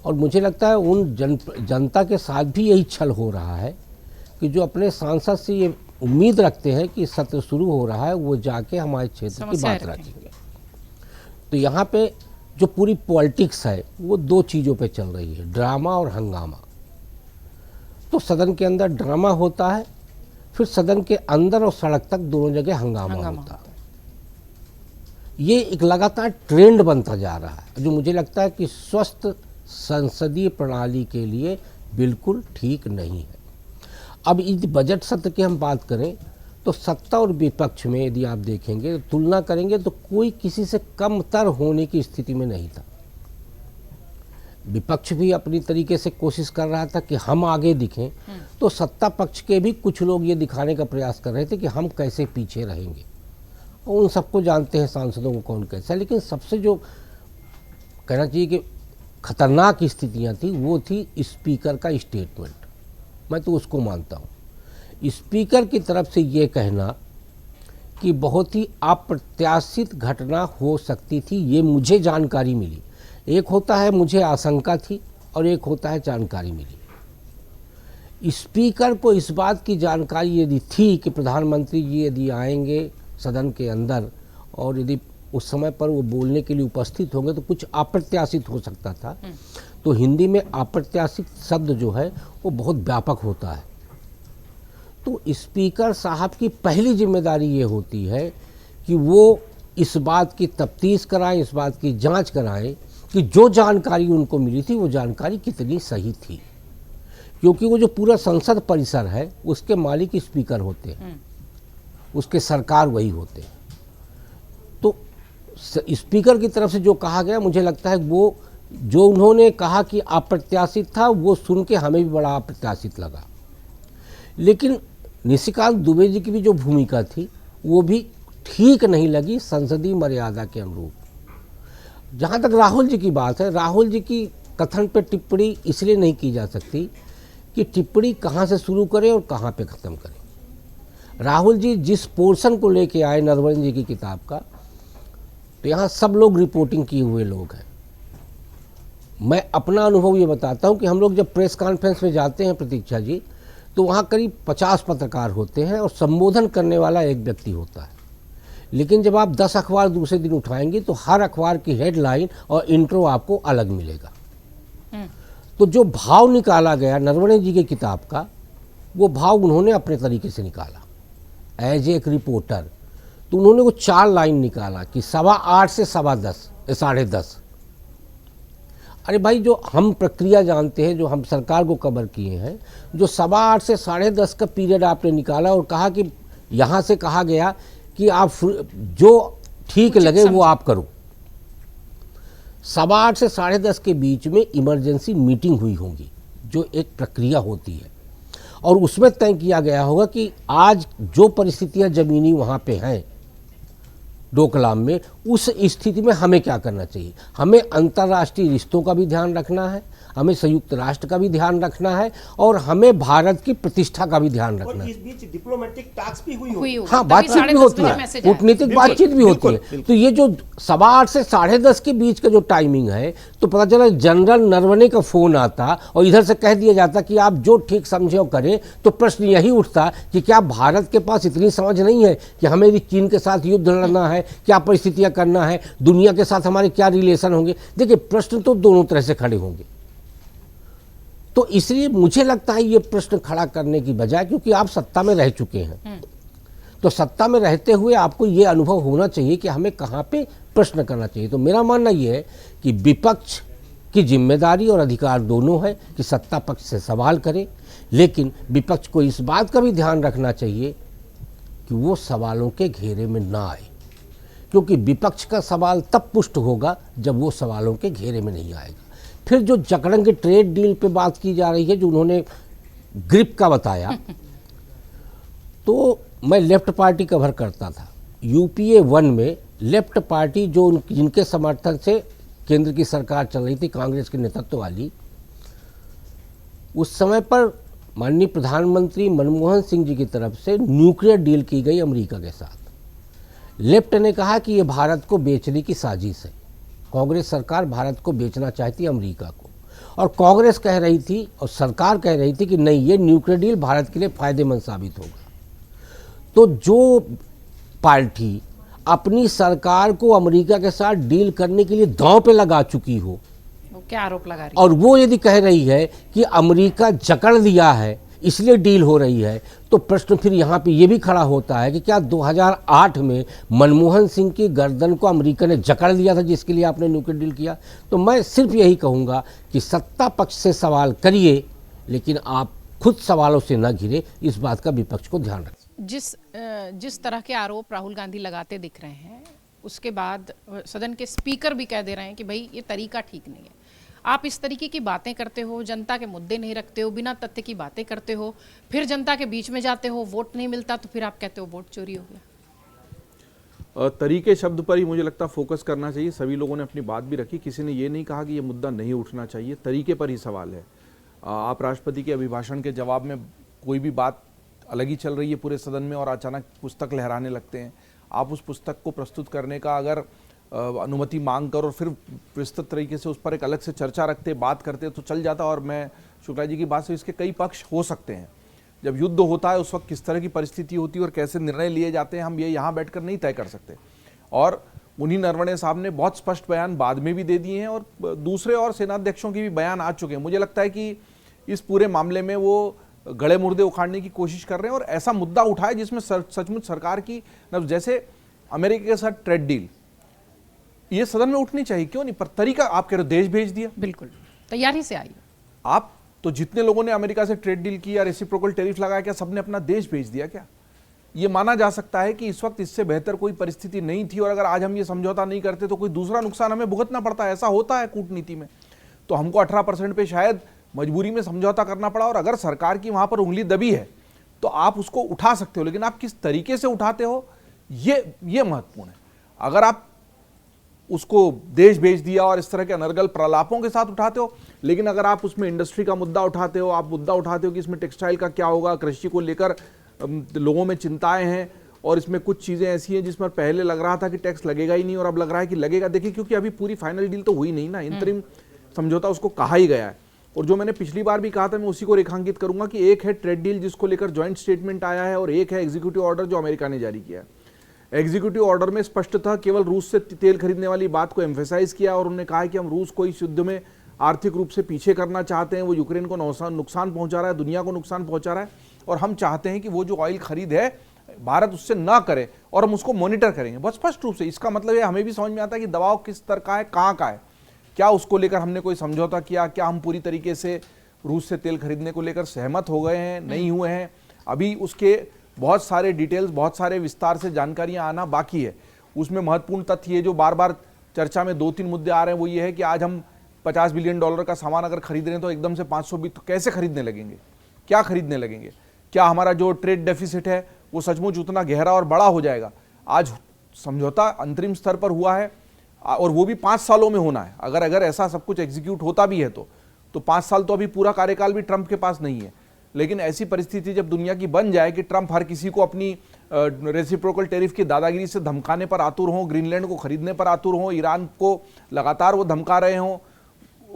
और मुझे लगता है उन जनता के साथ भी यही छल हो रहा है कि जो अपने सांसद से ये उम्मीद रखते हैं कि सत्र शुरू हो रहा है, वो जाके हमारे क्षेत्र की बात रखेंगे। तो यहाँ पे जो पूरी पॉलिटिक्स है वो दो चीज़ों पे चल रही है, ड्रामा और हंगामा। तो सदन के अंदर ड्रामा होता है, फिर सदन के अंदर और सड़क तक दोनों जगह हंगामा होता है। ये एक लगातार ट्रेंड बनता जा रहा है, जो मुझे लगता है कि स्वस्थ संसदीय प्रणाली के लिए बिल्कुल ठीक नहीं है। अब इस बजट सत्र की हम बात करें तो सत्ता और विपक्ष में यदि आप देखेंगे, तुलना करेंगे, तो कोई किसी से कमतर होने की स्थिति में नहीं था। विपक्ष भी अपनी तरीके से कोशिश कर रहा था कि हम आगे दिखें, तो सत्ता पक्ष के भी कुछ लोग ये दिखाने का प्रयास कर रहे थे कि हम कैसे पीछे रहेंगे। और उन सबको जानते हैं सांसदों को कौन कैसा है। लेकिन सबसे जो कहना चाहिए कि खतरनाक स्थितियां थी वो थी स्पीकर का स्टेटमेंट। मैं तो उसको मानता हूँ। स्पीकर की तरफ से ये कहना कि बहुत ही अप्रत्याशित घटना हो सकती थी, ये मुझे जानकारी मिली। एक होता है मुझे आशंका थी और एक होता है जानकारी मिली। स्पीकर को इस बात की जानकारी यदि थी कि प्रधानमंत्री जी यदि आएंगे सदन के अंदर और यदि उस समय पर वो बोलने के लिए उपस्थित होंगे तो कुछ अप्रत्याशित हो सकता था। तो हिंदी में अप्रत्याशित शब्द जो है वो बहुत व्यापक होता है। तो स्पीकर साहब की पहली जिम्मेदारी ये होती है कि वो इस बात की तफ्तीश कराएं, इस बात की जांच कराएं कि जो जानकारी उनको मिली थी वो जानकारी कितनी सही थी। क्योंकि वो जो पूरा संसद परिसर है उसके मालिक स्पीकर होते हैं, उसके सरकार वही होते हैं। तो स्पीकर की तरफ से जो कहा गया, मुझे लगता है वो जो उन्होंने कहा कि अप्रत्याशित था, वो सुन के हमें भी बड़ा अप्रत्याशित लगा। लेकिन निशिकांत दुबे जी की भी जो भूमिका थी वो भी ठीक नहीं लगी संसदीय मर्यादा के अनुरूप। जहाँ तक राहुल जी की बात है, राहुल जी की कथन पे टिप्पणी इसलिए नहीं की जा सकती कि टिप्पणी कहाँ से शुरू करें और कहाँ पे ख़त्म करें। राहुल जी जिस पोर्शन को लेके आए नरवणे जी की किताब का, तो यहाँ सब लोग रिपोर्टिंग किए हुए लोग हैं। मैं अपना अनुभव ये बताता हूँ कि हम लोग जब प्रेस कॉन्फ्रेंस में जाते हैं प्रतीक्षा जी, तो वहाँ करीब 50 पत्रकार होते हैं और संबोधन करने वाला एक व्यक्ति होता है। लेकिन जब आप 10 अखबार दूसरे दिन उठाएंगे तो हर अखबार की हेडलाइन और इंट्रो आपको अलग मिलेगा। तो जो भाव निकाला गया नरवणे जी की किताब का, वो भाव उन्होंने अपने तरीके से निकाला एज एक रिपोर्टर। तो उन्होंने वो 4 लाइन निकाला कि 8:15 से 10:30। अरे भाई, जो हम प्रक्रिया जानते हैं, जो हम सरकार को कवर किए हैं, जो 8:15 से 10:30 का पीरियड आपने निकाला और कहा कि यहाँ से कहा गया कि आप जो ठीक लगे वो आप करो। 8:15 से 10:30 के बीच में इमरजेंसी मीटिंग हुई होगी, जो एक प्रक्रिया होती है, और उसमें तय किया गया होगा कि आज जो परिस्थितियां जमीनी वहाँ पे हैं डोकलाम में, उस स्थिति में हमें क्या करना चाहिए। हमें अंतर्राष्ट्रीय रिश्तों का भी ध्यान रखना है, हमें संयुक्त राष्ट्र का भी ध्यान रखना है, और हमें भारत की प्रतिष्ठा का भी ध्यान रखना है। इस बीच डिप्लोमेटिक टॉक्स भी हुई हाँ, बातचीत भी होती है, कूटनीतिक बातचीत भी होती है। तो ये जो 8:15 से 10:30 के बीच का जो टाइमिंग है, तो पता चला जनरल नरवणे का फोन आता और इधर से कह दिया जाता कि आप जो ठीक समझे और करें। तो प्रश्न यही उठता कि क्या भारत के पास इतनी समझ नहीं है कि हमें यदि चीन के साथ युद्ध लड़ना है, क्या परिस्थितियां करना है, दुनिया के साथ हमारे क्या रिलेशन होंगे। देखिए, प्रश्न तो दोनों तरह से खड़े होंगे। तो इसलिए मुझे लगता है ये प्रश्न खड़ा करने की बजाय, क्योंकि आप सत्ता में रह चुके हैं, तो सत्ता में रहते हुए आपको ये अनुभव होना चाहिए कि हमें कहाँ पे प्रश्न करना चाहिए। तो मेरा मानना ये है कि विपक्ष की जिम्मेदारी और अधिकार दोनों है कि सत्ता पक्ष से सवाल करे, लेकिन विपक्ष को इस बात का भी ध्यान रखना चाहिए कि वो सवालों के घेरे में ना आए, क्योंकि विपक्ष का सवाल तब पुष्ट होगा जब वो सवालों के घेरे में नहीं आएगा। फिर जो जकड़न के ट्रेड डील पे बात की जा रही है, जो उन्होंने ग्रिप का बताया, तो मैं लेफ्ट पार्टी कवर करता था। यूपीए 1 में लेफ्ट पार्टी जो जिनके समर्थन से केंद्र की सरकार चल रही थी, कांग्रेस के नेतृत्व वाली, उस समय पर माननीय प्रधानमंत्री मनमोहन सिंह जी की तरफ से न्यूक्लियर डील की गई अमेरिका के साथ। लेफ्ट ने कहा कि ये भारत को बेचने की साजिश है, कांग्रेस सरकार भारत को बेचना चाहती है अमेरिका को, और कांग्रेस कह रही थी और सरकार कह रही थी कि नहीं, ये न्यूक्लियर डील भारत के लिए फायदेमंद साबित होगा। तो जो पार्टी अपनी सरकार को अमेरिका के साथ डील करने के लिए दांव पे लगा चुकी हो, वो क्या आरोप लगा रही है? और वो यदि कह रही है कि अमेरिका जकड़ दिया है इसलिए डील हो रही है, तो प्रश्न फिर यहाँ पे ये भी खड़ा होता है कि क्या 2008 में मनमोहन सिंह की गर्दन को अमेरिका ने जकड़ लिया था जिसके लिए आपने न्यूक्लियर डील किया? तो मैं सिर्फ यही कहूँगा कि सत्ता पक्ष से सवाल करिए, लेकिन आप खुद सवालों से न घिरे, इस बात का विपक्ष को ध्यान रखें। जिस तरह के आरोप राहुल गांधी लगाते दिख रहे हैं, उसके बाद सदन के स्पीकर भी कह दे रहे हैं कि भाई ये तरीका ठीक नहीं है। आप इस तरीके की बातें करते हो, जनता के मुद्दे नहीं रखते हो, बिना तथ्य की बातें करते हो, फिर जनता के बीच में जाते हो, वोट नहीं मिलता तो फिर आप कहते हो वोट चोरी हो गया। तरीके शब्द पर ही मुझे लगता है फोकस करना चाहिए। सभी लोगों ने अपनी बात भी रखी, किसी ने ये नहीं कहा कि ये मुद्दा नहीं उठना चाहिए, तरीके पर ही सवाल है। आप राष्ट्रपति के अभिभाषण के जवाब में कोई भी बात अलग ही चल रही है पूरे सदन में और अचानक पुस्तक लहराने लगते हैं। आप उस पुस्तक को प्रस्तुत करने का अगर अनुमति मांग कर और फिर विस्तृत तरीके से उस पर एक अलग से चर्चा रखते, बात करते तो चल जाता। और मैं शुक्ला जी की बात से इसके कई पक्ष हो सकते हैं। जब युद्ध होता है उस वक्त किस तरह की परिस्थिति होती है और कैसे निर्णय लिए जाते हैं, हम ये यहाँ बैठकर नहीं तय कर सकते। और उन्हीं नरवणे साहब ने बहुत स्पष्ट बयान बाद में भी दे दिए हैं और दूसरे और सेनाध्यक्षों के भी बयान आ चुके हैं। मुझे लगता है कि इस पूरे मामले में वो गड़े मुर्दे उखाड़ने की कोशिश कर रहे हैं और ऐसा मुद्दा उठाए जिसमें सचमुच सरकार की, जैसे अमेरिका के साथ ट्रेड डील, ये सदन में उठनी चाहिए, क्यों नहीं? पर तरीका आप कह रहे हो देश भेज दिया, बिल्कुल तैयारी से आई आप तो जितने लोगों ने अमेरिका से ट्रेड डील की या रेसिप्रोकल टैरिफ लगाया, क्या सबने अपना देश भेज दिया? क्या ये माना जा सकता है कि इस वक्त इससे बेहतर कोई परिस्थिति नहीं थी और अगर आज हम ये समझौता नहीं करते तो कोई दूसरा नुकसान हमें भुगतना पड़ता है? ऐसा होता है कूटनीति में। तो हमको 18% पे शायद मजबूरी में समझौता करना पड़ा और अगर सरकार की वहां पर उंगली दबी है तो आप उसको उठा सकते हो, लेकिन आप किस तरीके से उठाते हो ये महत्वपूर्ण है। अगर आप उसको देश भेज दिया और इस तरह के अनर्गल प्रलापों के साथ उठाते हो, लेकिन अगर आप उसमें इंडस्ट्री का मुद्दा उठाते हो, आप मुद्दा उठाते हो कि इसमें टेक्सटाइल का क्या होगा, कृषि को लेकर लोगों में चिंताएं हैं और इसमें कुछ चीज़ें ऐसी हैं जिसमें पहले लग रहा था कि टैक्स लगेगा ही नहीं और अब लग रहा है कि लगेगा। देखिए, क्योंकि अभी पूरी फाइनल डील तो हुई नहीं ना, इंतरिम समझौता उसको कहा ही गया है। और जो मैंने पिछली बार भी कहा था, मैं उसी को रेखांकित करूंगा कि एक है ट्रेड डील जिसको लेकर ज्वाइंट स्टेटमेंट आया है और एक है एग्जीक्यूटिव ऑर्डर जो अमेरिका ने जारी किया है। एग्जीक्यूटिव ऑर्डर में स्पष्ट था, केवल रूस से तेल खरीदने वाली बात को एम्फेसाइज किया और उन्होंने कहा कि हम रूस को इस युद्ध में आर्थिक रूप से पीछे करना चाहते हैं, वो यूक्रेन को नुकसान पहुंचा रहा है, दुनिया को नुकसान पहुंचा रहा है और हम चाहते हैं कि वो जो ऑयल खरीद है भारत उससे ना करे और हम उसको मॉनिटर करेंगे। बहुत स्पष्ट रूप से इसका मतलब है, हमें भी समझ में आता है कि दबाव किस तरह का है, कहाँ का है, क्या उसको लेकर हमने कोई समझौता किया, क्या हम पूरी तरीके से रूस से तेल खरीदने को लेकर सहमत हो गए हैं, नहीं हुए हैं। अभी उसके बहुत सारे डिटेल्स, बहुत सारे विस्तार से जानकारियां आना बाकी है। उसमें महत्वपूर्ण तथ्य ये जो बार बार चर्चा में 2-3 मुद्दे आ रहे हैं वो ये है कि आज हम $50 बिलियन का सामान अगर खरीद रहे हैं तो एकदम से 500 भी तो कैसे खरीदने लगेंगे, क्या खरीदने लगेंगे? क्या हमारा जो ट्रेड डेफिसिट है वो सचमुच उतना गहरा और बड़ा हो जाएगा? आज समझौता अंतरिम स्तर पर हुआ है और वो भी 5 सालों में होना है। अगर ऐसा सब कुछ एग्जीक्यूट होता भी है तो 5 साल तो अभी पूरा कार्यकाल भी ट्रंप के पास नहीं है। लेकिन ऐसी परिस्थिति जब दुनिया की बन जाए कि ट्रंप हर किसी को अपनी रेसिप्रोकल टैरिफ की दादागिरी से धमकाने पर आतुर हों, ग्रीनलैंड को खरीदने पर आतुर हों, ईरान को लगातार वो धमका रहे हों,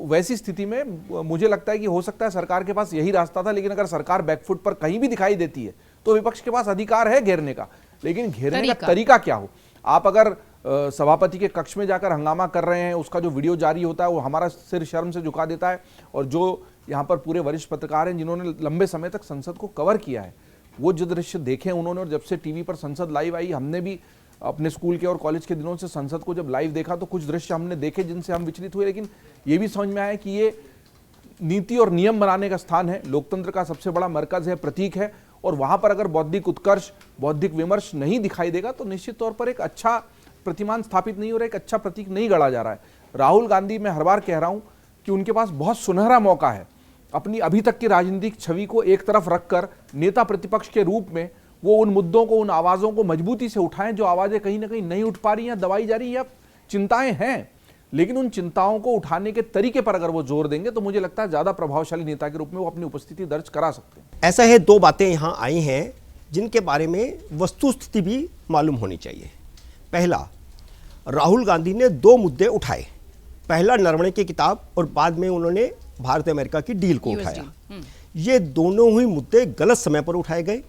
वैसी स्थिति में मुझे लगता है कि हो सकता है सरकार के पास यही रास्ता था। लेकिन अगर सरकार बैकफुट पर कहीं भी दिखाई देती है तो विपक्ष के पास अधिकार है घेरने का, लेकिन घेरने का तरीका क्या हो? आप अगर सभापति के कक्ष में जाकर हंगामा कर रहे हैं, उसका जो वीडियो जारी होता है वो हमारा सिर शर्म से झुका देता है। और जो यहाँ पर पूरे वरिष्ठ पत्रकार हैं जिन्होंने लंबे समय तक संसद को कवर किया है, वो जो दृश्य देखे उन्होंने, और जब से टीवी पर संसद लाइव आई, हमने भी अपने स्कूल के और कॉलेज के दिनों से संसद को जब लाइव देखा तो कुछ दृश्य हमने देखे जिनसे हम विचलित हुए। लेकिन ये भी समझ में आया कि ये नीति और नियम बनाने का स्थान है, लोकतंत्र का सबसे बड़ा मरकज है, प्रतीक है। और वहां पर अगर बौद्धिक उत्कर्ष, बौद्धिक विमर्श नहीं दिखाई देगा तो निश्चित तौर पर एक अच्छा प्रतिमान स्थापित नहीं हो रहा है, एक अच्छा प्रतीक नहीं गढ़ा जा रहा है। राहुल गांधी, मैं हर बार कह रहा हूं कि उनके पास बहुत सुनहरा मौका है अपनी अभी तक की राजनीतिक छवि को एक तरफ रखकर नेता प्रतिपक्ष के रूप में वो उन मुद्दों को, उन आवाज़ों को मजबूती से उठाएं जो आवाज़ें कहीं ना कहीं नहीं उठ पा रही हैं, दबाई जा रही हैं, चिंताएं हैं। लेकिन उन चिंताओं को उठाने के तरीके पर अगर वो जोर देंगे तो मुझे लगता है ज़्यादा प्रभावशाली नेता के रूप में वो अपनी उपस्थिति दर्ज करा सकते हैं। ऐसा है, 2 बातें यहाँ आई हैं जिनके बारे में वस्तुस्थिति भी मालूम होनी चाहिए। पहला, राहुल गांधी ने 2 मुद्दे उठाए, पहला नरवणे की किताब और बाद में उन्होंने भारत अमेरिका की डील को उठाया। ये दोनों ही मुद्दे गलत समय पर उठाए गए,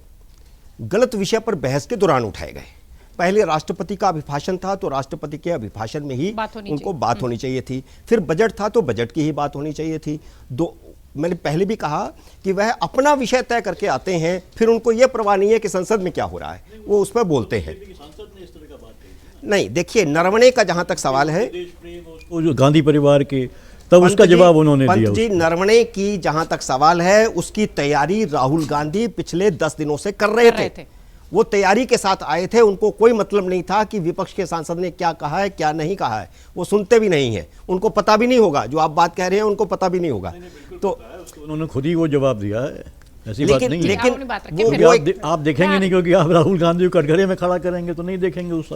गलत विषय पर बहस के दौरान उठाए गए। पहले राष्ट्रपति का अभिभाषण था तो राष्ट्रपति के अभिभाषण में ही बात होनी उनको चाहिए। बात होनी चाहिए थी। फिर बजट था तो बजट की ही बात होनी चाहिए थी। मैंने पहले भी कहा कि वह अपना विषय तय करके आते हैं, फिर उनको यह परवाह नहीं है कि संसद में क्या हो रहा है, वो उस पर बोलते हैं। नहीं, देखिए, नरवणे का जहां तक सवाल है, वो जो गांधी परिवार के, तब उसका जवाब उन्होंने दिया। पंत जी, नरवणे की जहां तक सवाल है, उसकी तैयारी राहुल गांधी पिछले 10 दिनों से कर रहे थे। वो तैयारी के साथ आए थे, उनको कोई मतलब नहीं था कि विपक्ष के सांसद ने क्या कहा है क्या नहीं कहा है, वो सुनते भी नहीं है, उनको पता भी नहीं होगा, जो आप बात कह रहे हैं उनको पता भी नहीं होगा। तो उन्होंने खुद ही वो जवाब दिया है, ऐसी बात नहीं है। लेकिन आप देखेंगे नहीं, क्योंकि आप राहुल गांधी को कटघरे में खड़ा करेंगे तो नहीं देखेंगे उस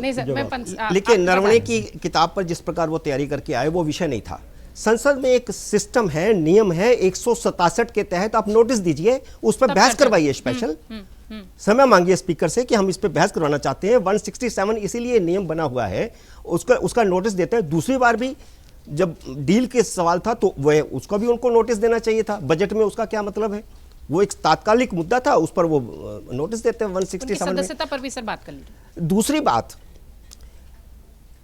लेकिन नरवणे की किताब पर जिस प्रकार वो तैयारी करके आए, वो विषय नहीं था। संसद में एक सिस्टम है, नियम है, 167 के तहत आप नोटिस दीजिए, उस पर बहस करवाइए, स्पेशल समय मांगिए स्पीकर से कि हम इस पे बहस करवाना चाहते हैं। 167 इसीलिए नियम बना हुआ है, उसका नोटिस देते हैं। दूसरी बार भी जब डील के सवाल था तो वह उसका भी उनको नोटिस देना चाहिए था। बजट में उसका क्या मतलब है, वो एक तात्कालिक मुद्दा था, उस पर वो नोटिस देते हैं 167 सदस्यता पर भी सर बात कर लीजिए। दूसरी बात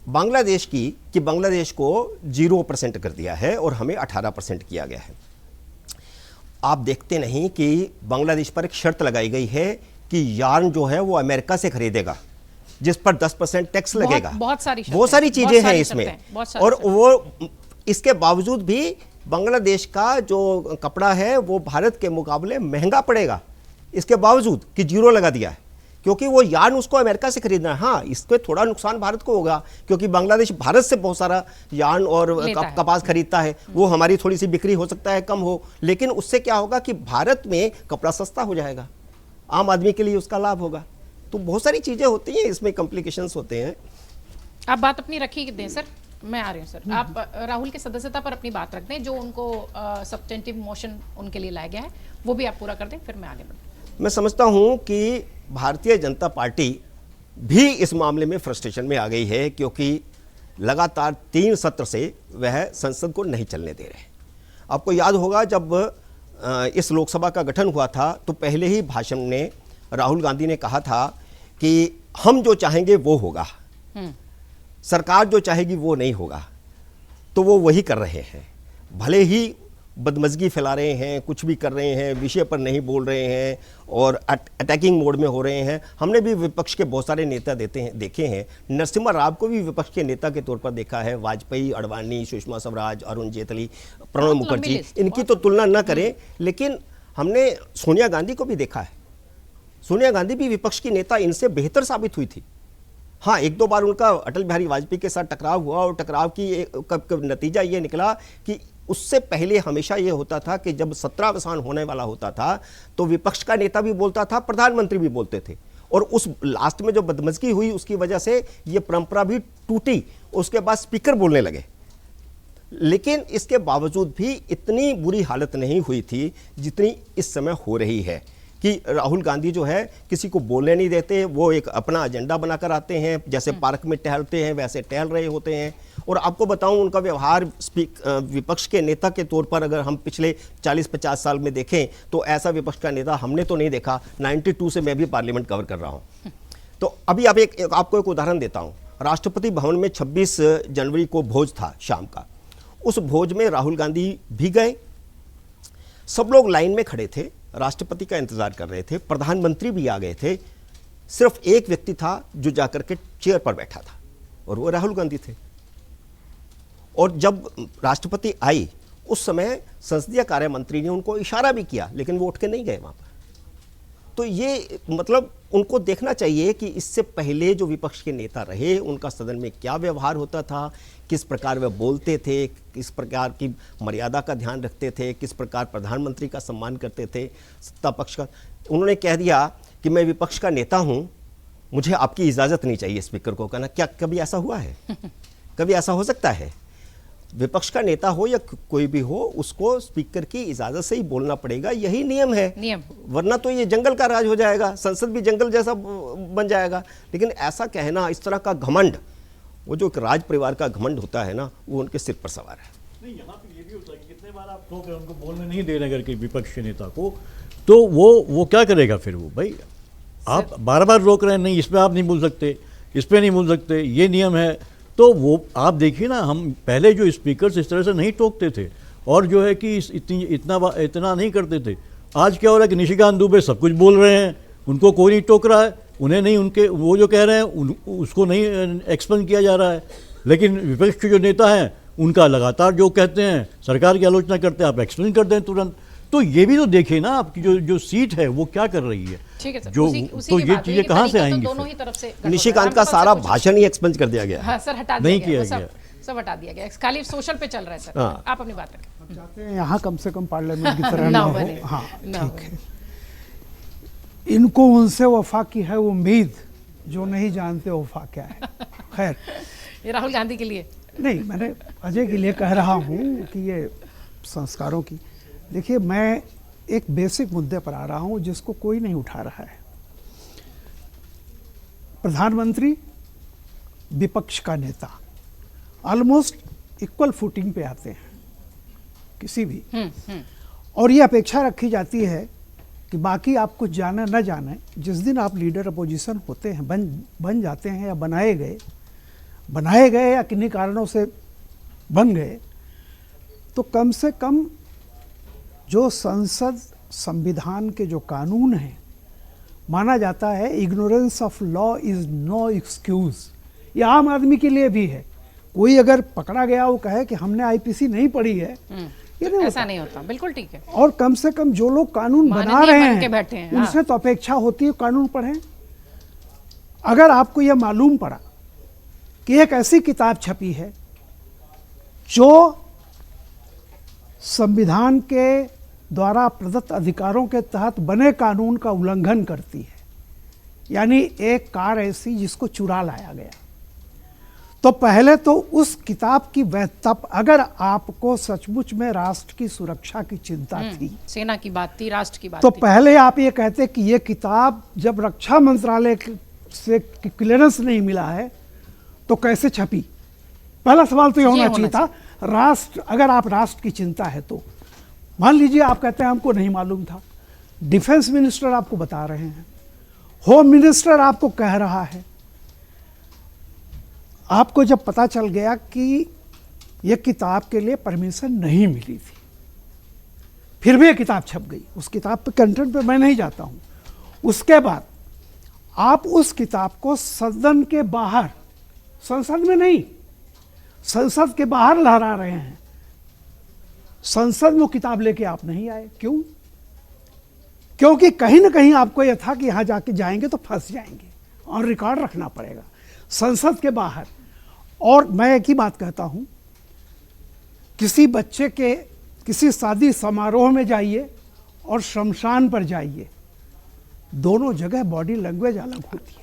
बांग्लादेश की, कि बांग्लादेश को 0% कर दिया है और हमें 18% किया गया है। आप देखते नहीं कि बांग्लादेश पर एक शर्त लगाई गई है कि यार्न जो है वो अमेरिका से खरीदेगा, जिस पर 10% टैक्स लगेगा। बहुत सारी चीजें हैं इसमें, और वो इसके बावजूद भी बांग्लादेश का जो कपड़ा है वो भारत के मुकाबले महंगा पड़ेगा, इसके बावजूद कि 0 लगा दिया है, क्योंकि वो यार्न उसको अमेरिका से खरीदना है। हाँ, इसके थोड़ा नुकसान भारत को होगा, क्योंकि बांग्लादेश भारत से बहुत सारा यार्न और कपास खरीदता है, वो हमारी थोड़ी सी बिक्री हो सकता है कम हो, लेकिन उससे क्या होगा कि भारत में कपड़ा सस्ता हो जाएगा, आम आदमी के लिए उसका लाभ होगा। तो बहुत सारी चीजें होती हैं, इसमें कॉम्प्लिकेशंस होते हैं। आप बात अपनी रखी दें सर, मैं आ रही हूँ सर। आप राहुल की सदस्यता पर अपनी बात रख दें, जो उनको सब्सटेंटिव मोशन उनके लिए लाया गया है वो भी आप पूरा कर दें, फिर मैं आगे बढ़ूँ। मैं समझता हूं कि भारतीय जनता पार्टी भी इस मामले में फ्रस्ट्रेशन में आ गई है, क्योंकि लगातार 3 सत्र से वह संसद को नहीं चलने दे रहे। आपको याद होगा जब इस लोकसभा का गठन हुआ था तो पहले ही भाषण में राहुल गांधी ने कहा था कि हम जो चाहेंगे वो होगा, सरकार जो चाहेगी वो नहीं होगा। तो वो वही कर रहे हैं, भले ही बदमज़गी फैला रहे हैं, कुछ भी कर रहे हैं, विषय पर नहीं बोल रहे हैं और अटैकिंग मोड में हो रहे हैं। हमने भी विपक्ष के बहुत सारे नेता देखे हैं, नरसिम्हा राव को भी विपक्ष के नेता के तौर पर देखा है, वाजपेयी, अडवाणी, सुषमा स्वराज, अरुण जेटली, प्रणब मुखर्जी, इनकी तो तुलना न करें, लेकिन हमने सोनिया गांधी को भी देखा है। सोनिया गांधी भी विपक्ष की नेता इनसे बेहतर साबित हुई थी। हाँ, 1-2 बार उनका अटल बिहारी वाजपेयी के साथ टकराव हुआ, और टकराव की नतीजा ये निकला कि उससे पहले हमेशा ये होता था कि जब सत्रावसान होने वाला होता था तो विपक्ष का नेता भी बोलता था, प्रधानमंत्री भी बोलते थे, और उस लास्ट में जो बदमज़गी हुई उसकी वजह से ये परंपरा भी टूटी, उसके बाद स्पीकर बोलने लगे। लेकिन इसके बावजूद भी इतनी बुरी हालत नहीं हुई थी जितनी इस समय हो रही है, कि राहुल गांधी जो है किसी को बोलने नहीं देते, वो एक अपना एजेंडा बनाकर आते हैं, जैसे पार्क में टहलते हैं वैसे टहल रहे होते हैं। और आपको बताऊं, उनका व्यवहार विपक्ष के नेता के तौर पर अगर हम पिछले 40-50 साल में देखें तो ऐसा विपक्ष का नेता हमने तो नहीं देखा। 92 से मैं भी पार्लियामेंट कवर कर रहा हूं। तो अभी आपको एक उदाहरण देता हूं। राष्ट्रपति भवन में 26 जनवरी को भोज था शाम का, उस भोज में राहुल गांधी भी गए, सब लोग लाइन में खड़े थे, राष्ट्रपति का इंतजार कर रहे थे, प्रधानमंत्री भी आ गए थे, सिर्फ एक व्यक्ति था जो जाकर के चेयर पर बैठा था, और वो राहुल गांधी थे। और जब राष्ट्रपति आई उस समय संसदीय कार्य मंत्री ने उनको इशारा भी किया, लेकिन वो उठ के नहीं गए वहां पर। तो ये मतलब उनको देखना चाहिए कि इससे पहले जो विपक्ष के नेता रहे उनका सदन में क्या व्यवहार होता था, किस प्रकार वे बोलते थे, किस प्रकार की मर्यादा का ध्यान रखते थे, किस प्रकार प्रधानमंत्री का सम्मान करते थे, सत्ता पक्ष का। उन्होंने कह दिया कि मैं विपक्ष का नेता हूं, मुझे आपकी इजाज़त नहीं चाहिए स्पीकर को कहना। क्या कभी ऐसा हुआ है? कभी ऐसा हो सकता है? विपक्ष का नेता हो या कोई भी हो, उसको स्पीकर की इजाजत से ही बोलना पड़ेगा, यही नियम है। वरना तो ये जंगल का राज हो जाएगा, संसद भी जंगल जैसा बन जाएगा। लेकिन ऐसा कहना, इस तरह का घमंड, वो जो एक राज परिवार का घमंड होता है ना, वो उनके सिर पर सवार है। नहीं, यहाँ पे ये भी होता है कि कितने बार आप ठोक रहे उनको बोलने नहीं दे रहे करके विपक्ष के नेता को, तो वो क्या करेगा फिर? वो भाई आप बार बार रोक रहे हैं, नहीं इस पर आप नहीं बोल सकते, इस पे नहीं बोल सकते, ये नियम है। तो वो आप देखिए ना, हम पहले जो स्पीकर्स इस तरह से नहीं टोकते थे और जो है कि इतना नहीं करते थे। आज क्या हो रहा है कि निशिकांत दुबे सब कुछ बोल रहे हैं, उनको कोई नहीं टोक रहा है, उन्हें नहीं, उनके वो जो कह रहे हैं उसको नहीं एक्सप्लेन किया जा रहा है। लेकिन विपक्ष के जो नेता हैं उनका लगातार जो कहते हैं, सरकार की आलोचना करते हैं, आप एक्सप्लेन कर दें तुरंत। तो ये भी तो देखिए ना, आपकी जो सीट है वो क्या कर रही है। ठीक है सर, जो उसी तो की ये बात है चीजें कि कहाँ से तरीका तो आएंगी दोनों फिर? ही तरफ से निशिकांत का सारा भाषण ही एक्सपेंस कर दिया गया। हाँ सर, हटा नहीं दिया गया, किया वो सब हटा दिया गया, खाली सोशल पे चल रहा है सर। हाँ। आप अपनी बात रखें। हम चाहते हैं यहाँ कम से कम पार्लियामेंट की तरह ना ना हो। बने, हाँ ना ठीक है। इनको उनसे वफा की है उम्मीद, जो नहीं जानते वफा क्या है। खैर, ये राहुल गांधी के लिए नहीं, मैंने अजय के लिए कह रहा हूँ कि ये संस्कारों की, देखिए मैं एक बेसिक मुद्दे पर आ रहा हूँ जिसको कोई नहीं उठा रहा है। प्रधानमंत्री, विपक्ष का नेता ऑलमोस्ट इक्वल फुटिंग पे आते हैं किसी भी, और ये अपेक्षा रखी जाती है कि बाकी आप कुछ जाने न जाने, जिस दिन आप लीडर अपोजिशन होते हैं, बन जाते हैं या बनाए गए या किन्हीं कारणों से बन गए, तो कम से कम जो संसद संविधान के जो कानून हैं, माना जाता है ignorance of law is no excuse. ये आम आदमी के लिए भी है। कोई अगर पकड़ा गया वो कहे कि हमने आईपीसी नहीं पढ़ी है, ये नहीं ऐसा होता। नहीं होता, बिल्कुल ठीक है। और कम से कम जो लोग कानून बना माननीय रहे बन के बैठे हैं, हैं उनसे तो अपेक्षा होती है कानून पढ़ें। अगर आपको यह मालूम पड़ा कि एक ऐसी किताब छपी है जो संविधान के द्वारा प्रदत्त अधिकारों के तहत बने कानून का उल्लंघन करती है, यानी एक कार ऐसी जिसको चुरा लाया गया, तो पहले तो उस किताब की वैधता, अगर आपको सचमुच में राष्ट्र की सुरक्षा की चिंता थी, सेना की बात थी, राष्ट्र की बात तो थी, पहले आप ये कहते कि ये किताब जब रक्षा मंत्रालय से क्लियरेंस नहीं मिला है तो कैसे छपी। पहला सवाल तो ये होना चाहिए था। राष्ट्र, अगर आप राष्ट्र की चिंता है तो मान लीजिए आप कहते हैं हमको नहीं मालूम था, डिफेंस मिनिस्टर आपको बता रहे हैं, होम मिनिस्टर आपको कह रहा है, आपको जब पता चल गया कि यह किताब के लिए परमिशन नहीं मिली थी, फिर भी यह किताब छप गई, उस किताब पे कंटेंट पे मैं नहीं जाता हूं, उसके बाद आप उस किताब को सदन के बाहर, संसद में नहीं, संसद के बाहर लहरा रहे हैं, संसद में वो किताब लेके आप नहीं आए। क्यों? क्योंकि कहीं ना कहीं आपको यह था कि यहां जाके जाएंगे तो फंस जाएंगे, और रिकॉर्ड रखना पड़ेगा संसद के बाहर। और मैं एक ही बात कहता हूं, किसी बच्चे के किसी शादी समारोह में जाइए और शमशान पर जाइए, दोनों जगह बॉडी लैंग्वेज अलग होती है।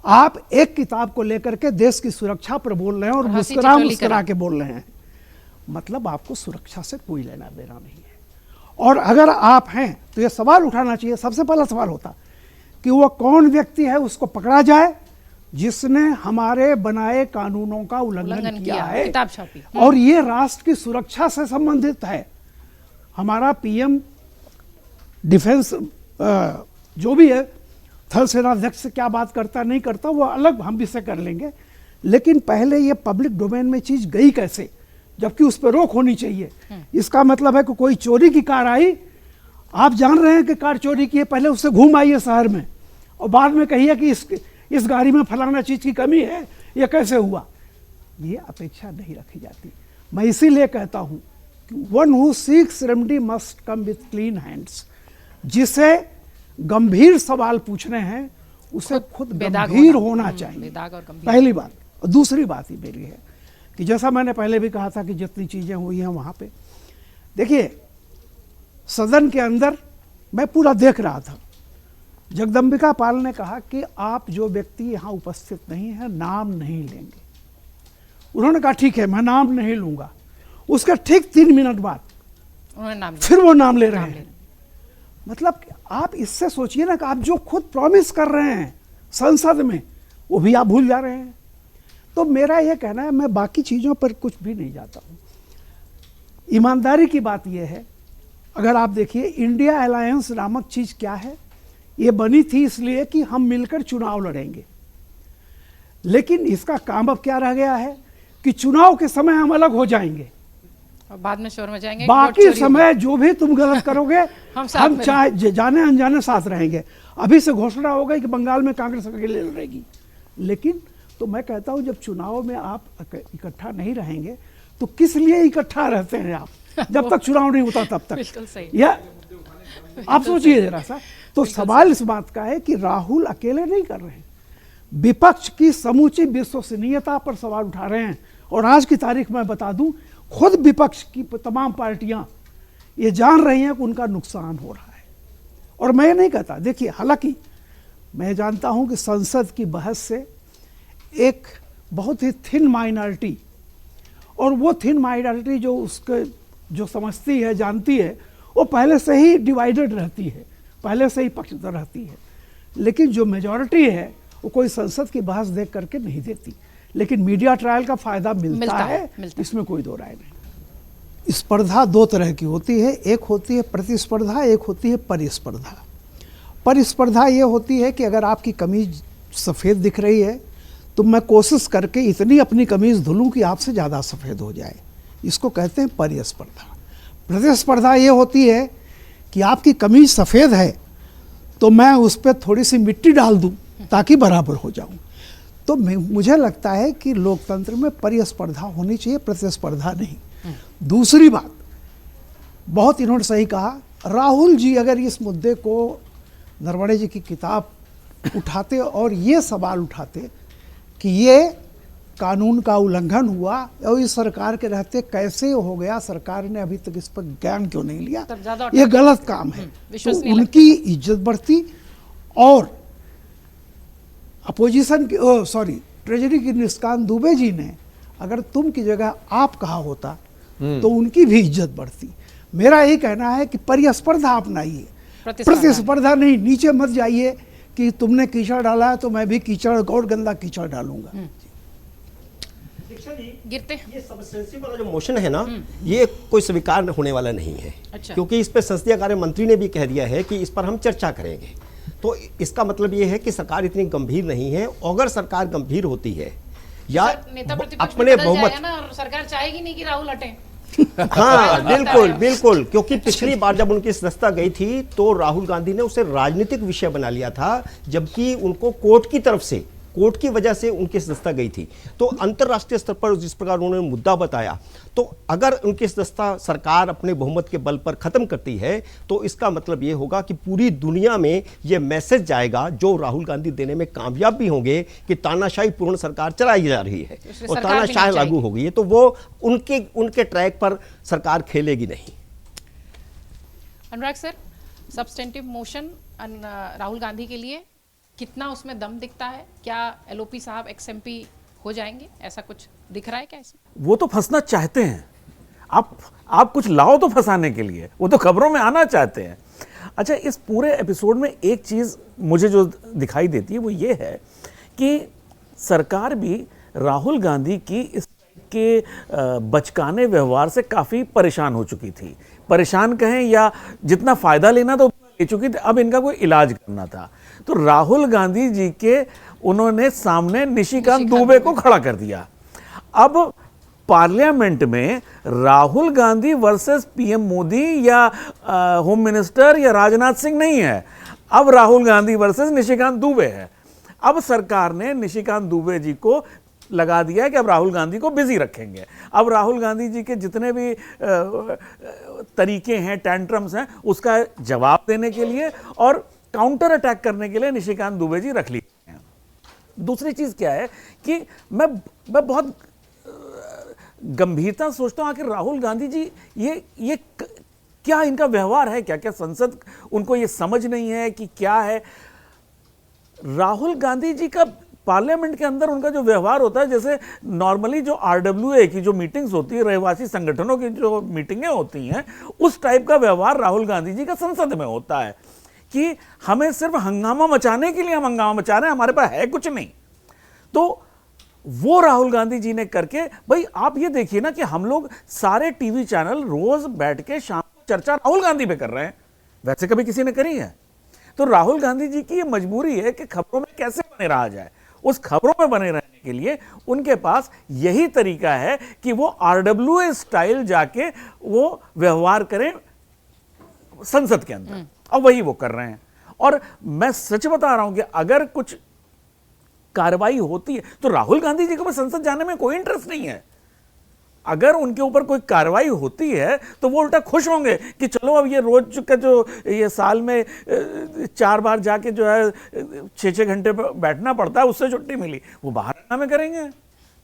आप एक किताब को लेकर के देश की सुरक्षा पर बोल रहे हैं और मुस्कुरा के बोल रहे हैं, मतलब आपको सुरक्षा से कोई लेना देना नहीं है। और अगर आप हैं तो यह सवाल उठाना चाहिए, सबसे पहला सवाल होता कि वह कौन व्यक्ति है, उसको पकड़ा जाए जिसने हमारे बनाए कानूनों का उल्लंघन किया है, किताब छापी, और ये राष्ट्र की सुरक्षा से संबंधित है। हमारा पीएम डिफेंस जो भी है, थल सेनाध्यक्ष से क्या बात करता नहीं करता वो अलग हम भी से कर लेंगे, लेकिन पहले ये पब्लिक डोमेन में चीज गई कैसे, जबकि उस पर रोक होनी चाहिए। इसका मतलब है कि कोई चोरी की कार आई, आप जान रहे हैं कि कार चोरी की है, पहले उससे घूम आइए शहर में और बाद में कहिए कि इस गाड़ी में फलाना चीज की कमी है, ये कैसे हुआ। ये अपेक्षा नहीं रखी जाती। मैं इसीलिए कहता हूं कि one who seeks remedy must come with clean hands. जिसे गंभीर सवाल पूछने हैं उसे खुद गंभीर होना चाहिए, पहली बात। और दूसरी बात ही मेरी है कि जैसा मैंने पहले भी कहा था कि जितनी चीजें हुई हैं वहां पे, देखिए सदन के अंदर मैं पूरा देख रहा था, जगदम्बिका पाल ने कहा कि आप जो व्यक्ति यहां उपस्थित नहीं है नाम नहीं लेंगे। उन्होंने कहा ठीक है मैं नाम नहीं लूंगा, उसके ठीक 3 मिनट बाद फिर वो नाम ले रहे हैं। मतलब आप इससे सोचिए ना कि आप जो खुद प्रॉमिस कर रहे हैं संसद में वो भी आप भूल जा रहे हैं। तो मेरा ये कहना है, मैं बाकी चीजों पर कुछ भी नहीं जाता हूं। ईमानदारी की बात यह है, अगर आप देखिए इंडिया अलायंस नामक चीज क्या है, ये बनी थी इसलिए कि हम मिलकर चुनाव लड़ेंगे। लेकिन इसका काम अब क्या रह गया है कि चुनाव के समय हम अलग हो जाएंगे, और बाद में शोर मचाएंगे, बाकी समय जो भी तुम गलत करोगे हम में चाहे जाने अनजाने साथ रहेंगे। अभी से घोषणा हो गई कि बंगाल में कांग्रेस अकेले लड़ेगी, लेकिन तो मैं कहता हूं जब चुनाव में आप इकट्ठा नहीं रहेंगे तो किस लिए इकट्ठा रहते हैं आप, जब तक चुनाव नहीं होता तब तक। बिल्कुल सही। या आप सोचिए जरा सा। तो सवाल इस बात का है कि राहुल अकेले नहीं कर रहे हैं, विपक्ष की समूची विश्वसनीयता पर सवाल उठा रहे हैं। और आज की तारीख में बता दूं, खुद विपक्ष की तमाम पार्टियां ये जान रही हैं कि उनका नुकसान हो रहा है। और मैं नहीं कहता, देखिए हालांकि मैं जानता हूं कि संसद की बहस से एक बहुत ही थिन माइनॉरिटी, और वो थिन माइनॉरिटी जो उसके जो समझती है जानती है वो पहले से ही डिवाइडेड रहती है, पहले से ही पक्षधर रहती है। लेकिन जो मेजॉरिटी है वो कोई संसद की बहस देख करके नहीं देती, लेकिन मीडिया ट्रायल का फायदा मिलता है, इसमें कोई दो राय नहीं। स्पर्धा दो तरह की होती है, एक होती है प्रतिस्पर्धा, एक होती है परिस्पर्धा। परिस्पर्धा ये होती है कि अगर आपकी कमीज सफ़ेद दिख रही है तो मैं कोशिश करके इतनी अपनी कमीज धुलूं कि आपसे ज़्यादा सफ़ेद हो जाए, इसको कहते हैं परिस्पर्धा। प्रतिस्पर्धा ये होती है कि आपकी कमीज सफ़ेद है तो मैं उस पर थोड़ी सी मिट्टी डाल दूं ताकि बराबर हो जाऊं। तो मुझे लगता है कि लोकतंत्र में परिस्पर्धा होनी चाहिए, प्रतिस्पर्धा नहीं। दूसरी बात, बहुत इन्होंने सही कहा, राहुल जी अगर इस मुद्दे को नरवणे जी की किताब उठाते और ये सवाल उठाते कि ये कानून का उल्लंघन हुआ और इस सरकार के रहते कैसे हो गया, सरकार ने अभी तक इस पर ज्ञान क्यों नहीं लिया, ये गलत काम है, तो उनकी इज्जत बढ़ती। और अपोजिशन की ट्रेजरी की निष्कांत दुबे जी ने अगर तुम की जगह आप कहा होता तो उनकी भी इज्जत बढ़ती। मेरा यही कहना है कि परिस्पर्धा अपनाइए, प्रतिस्पर्धा नहीं। नीचे मत जाइए कि तुमने कीचड़ डाला है तो मैं भी कीचड़ और गंदा कीचड़ डालूंगा। गिरते ये सबस्टेंसिव वाला जो मोशन है ना, ये कोई स्वीकार होने वाला नहीं है। अच्छा। क्योंकि इस पर संसदीय कार्य मंत्री ने भी कह दिया है कि इस पर हम चर्चा करेंगे। तो इसका मतलब ये है कि सरकार इतनी गंभीर नहीं है। अगर सरकार गंभीर होती है या नेता प्रतिपक्ष अपने बदल बहुमत जाएगा ना, और सरकार चाहेगी नहीं कि राहुल हटे। हाँ बिल्कुल बिल्कुल, क्योंकि पिछली बार जब उनकी सदस्यता गई थी तो राहुल गांधी ने उसे राजनीतिक विषय बना लिया था, जबकि उनको कोर्ट की तरफ से, कोर्ट की वजह से उनकी सदस्यता गई थी। तो अंतर्राष्ट्रीय स्तर पर जिस प्रकार उन्होंने मुद्दा बताया, तो अगर उनकी सदस्यता सरकार अपने बहुमत के बल पर खत्म करती है तो इसका मतलब ये होगा कि पूरी दुनिया में ये मैसेज जाएगा, जो राहुल गांधी देने में कामयाब भी होंगे, कि तानाशाही पूर्ण सरकार चलाई जा रही है और तानाशाही लागू हो गई है, तो वो उनके ट्रैक पर सरकार खेलेगी नहीं। Anurag sir, substantive motion Rahul Gandhi के लिए कितना उसमें दम दिखता है? क्या एलओपी साहब एक्सएमपी हो जाएंगे, ऐसा कुछ दिख रहा है क्या इसमें? वो तो फंसना चाहते हैं, आप कुछ लाओ तो फंसाने के लिए, वो तो खबरों में आना चाहते हैं। अच्छा, इस पूरे एपिसोड में एक चीज मुझे जो दिखाई देती है वो ये है कि सरकार भी राहुल गांधी की इस के बचकाने व्यवहार से काफी परेशान हो चुकी थी। परेशान कहें या जितना फायदा लेना तो ले चुकी थी, अब इनका कोई इलाज करना था। तो राहुल गांधी जी के उन्होंने सामने निशिकांत दुबे को खड़ा कर दिया। अब पार्लियामेंट में राहुल गांधी वर्सेस पीएम मोदी या होम मिनिस्टर या राजनाथ सिंह नहीं है, अब राहुल गांधी वर्सेस निशिकांत दुबे है। अब सरकार ने निशिकांत दुबे जी को लगा दिया है कि अब राहुल गांधी को बिजी रखेंगे। अब राहुल गांधी जी के जितने भी तरीके हैं, टैंट्रम्स हैं, उसका जवाब देने के लिए और काउंटर अटैक करने के लिए निशिकांत दुबे जी रख लिए हैं। दूसरी चीज क्या है कि मैं बहुत गंभीरता सोचता हूं, आखिर राहुल गांधी जी ये क्या इनका व्यवहार है, क्या संसद उनको ये समझ नहीं है कि क्या है? राहुल गांधी जी का पार्लियामेंट के अंदर उनका जो व्यवहार होता है, जैसे नॉर्मली जो RWA की जो मीटिंग्स होती है, रहवासी संगठनों की जो मीटिंगें होती हैं, उस टाइप का व्यवहार राहुल गांधी जी का संसद में होता है कि हमें सिर्फ हंगामा मचाने के लिए हम हंगामा मचा रहे हैं, हमारे पास है कुछ नहीं। तो वो राहुल गांधी जी ने करके, भाई आप ये देखिए ना कि हम लोग सारे टीवी चैनल रोज बैठ के शाम को चर्चा राहुल गांधी पे कर रहे हैं, वैसे कभी किसी ने करी है? तो राहुल गांधी जी की ये मजबूरी है कि खबरों में कैसे बने रहा जाए। उस खबरों में बने रहने के लिए उनके पास यही तरीका है कि वो आरडब्ल्यूए स्टाइल जाके वो व्यवहार करें संसद के अंदर, और वही वो कर रहे हैं। और मैं सच बता रहा हूं कि अगर कुछ कार्रवाई होती है तो राहुल गांधी जी को संसद जाने में कोई इंटरेस्ट नहीं है। अगर उनके ऊपर कोई कार्रवाई होती है तो वो उल्टा खुश होंगे कि चलो अब ये रोज का जो ये साल में 4 बार जाके जो है 6-6 घंटे बैठना पड़ता है उससे छुट्टी मिली, वो बाहर में करेंगे।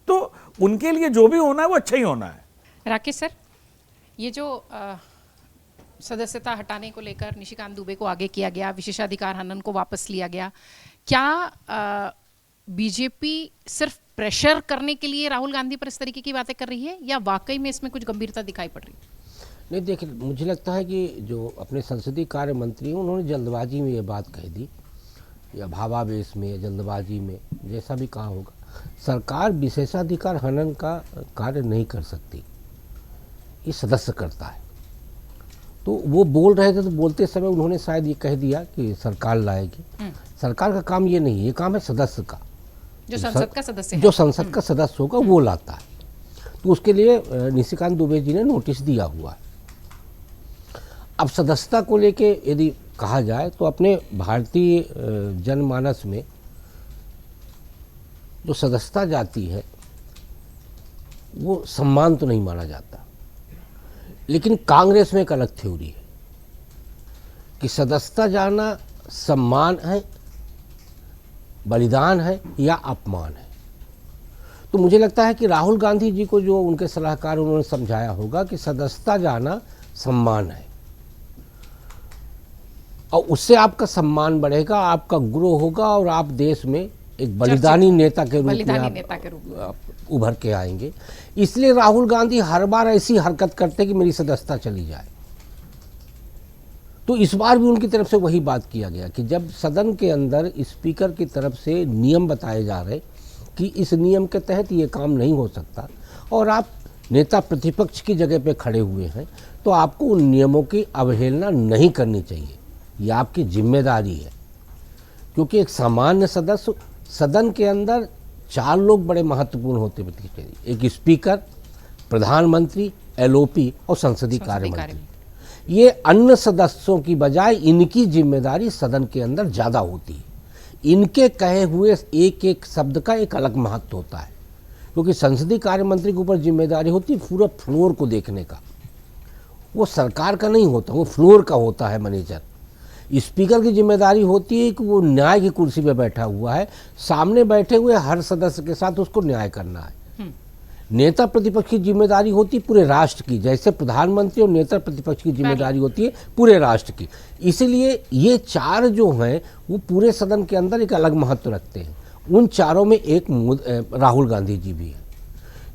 तो उनके लिए जो भी होना है वो अच्छा ही होना है। राकेश सर, ये जो सदस्यता हटाने को लेकर निशिकांत दुबे को आगे किया गया, विशेषाधिकार हनन को वापस लिया गया, क्या बीजेपी सिर्फ प्रेशर करने के लिए राहुल गांधी पर इस तरीके की बातें कर रही है या वाकई में इसमें कुछ गंभीरता दिखाई पड़ रही है? नहीं, देखिए, मुझे लगता है कि जो अपने संसदीय कार्य मंत्री उन्होंने जल्दबाजी में ये बात कह दी, या भावावेश में या जल्दबाजी में, जैसा भी कहा होगा। सरकार विशेषाधिकार हनन का कार्य नहीं कर सकती, ये सदस्य करता है। तो वो बोल रहे थे तो बोलते समय उन्होंने शायद ये कह दिया कि सरकार लाएगी। सरकार का काम ये नहीं है, ये काम है सदस्य का, जो संसद का सदस्य है, जो संसद का सदस्य होगा वो लाता है। तो उसके लिए निशिकांत दुबे जी ने नोटिस दिया हुआ है। अब सदस्यता को लेके यदि कहा जाए तो अपने भारतीय जनमानस में जो सदस्यता जाती है वो सम्मान तो नहीं माना जाता, लेकिन कांग्रेस में एक अलग थ्योरी है कि सदस्यता जाना सम्मान है, बलिदान है या अपमान है। तो मुझे लगता है कि राहुल गांधी जी को जो उनके सलाहकार उन्होंने समझाया होगा कि सदस्यता जाना सम्मान है, और उससे आपका सम्मान बढ़ेगा, आपका ग्रो होगा और आप देश में एक बलिदानी नेता के रूप में आप उभर के आएंगे। इसलिए राहुल गांधी हर बार ऐसी हरकत करते कि मेरी सदस्यता चली जाए। तो इस बार भी उनकी तरफ से वही बात किया गया कि जब सदन के अंदर स्पीकर की तरफ से नियम बताए जा रहे कि इस नियम के तहत ये काम नहीं हो सकता और आप नेता प्रतिपक्ष की जगह पे खड़े हुए हैं, तो आपको उन नियमों की अवहेलना नहीं करनी चाहिए, ये आपकी जिम्मेदारी है। क्योंकि एक सामान्य सदस्य, सदन के अंदर 4 लोग बड़े महत्वपूर्ण होते हैं, एक स्पीकर, प्रधानमंत्री, एलओपी और संसदीय कार्य मंत्री। ये अन्य सदस्यों की बजाय इनकी जिम्मेदारी सदन के अंदर ज़्यादा होती है। इनके कहे हुए एक एक शब्द का एक अलग महत्व होता है, क्योंकि संसदीय कार्य मंत्री के ऊपर जिम्मेदारी होती है पूरा फ्लोर को देखने का। वो सरकार का नहीं होता, वो फ्लोर का होता है मैनेजर। स्पीकर की जिम्मेदारी होती है कि वो न्याय की कुर्सी पे बैठा हुआ है, सामने बैठे हुए हर सदस्य के साथ उसको न्याय करना है। नेता प्रतिपक्ष की जिम्मेदारी होती है पूरे राष्ट्र की, जैसे प्रधानमंत्री और नेता प्रतिपक्ष की जिम्मेदारी होती है पूरे राष्ट्र की। इसीलिए ये 4 जो हैं वो पूरे सदन के अंदर एक अलग महत्व रखते हैं। उन 4 में एक राहुल गांधी जी भी हैं।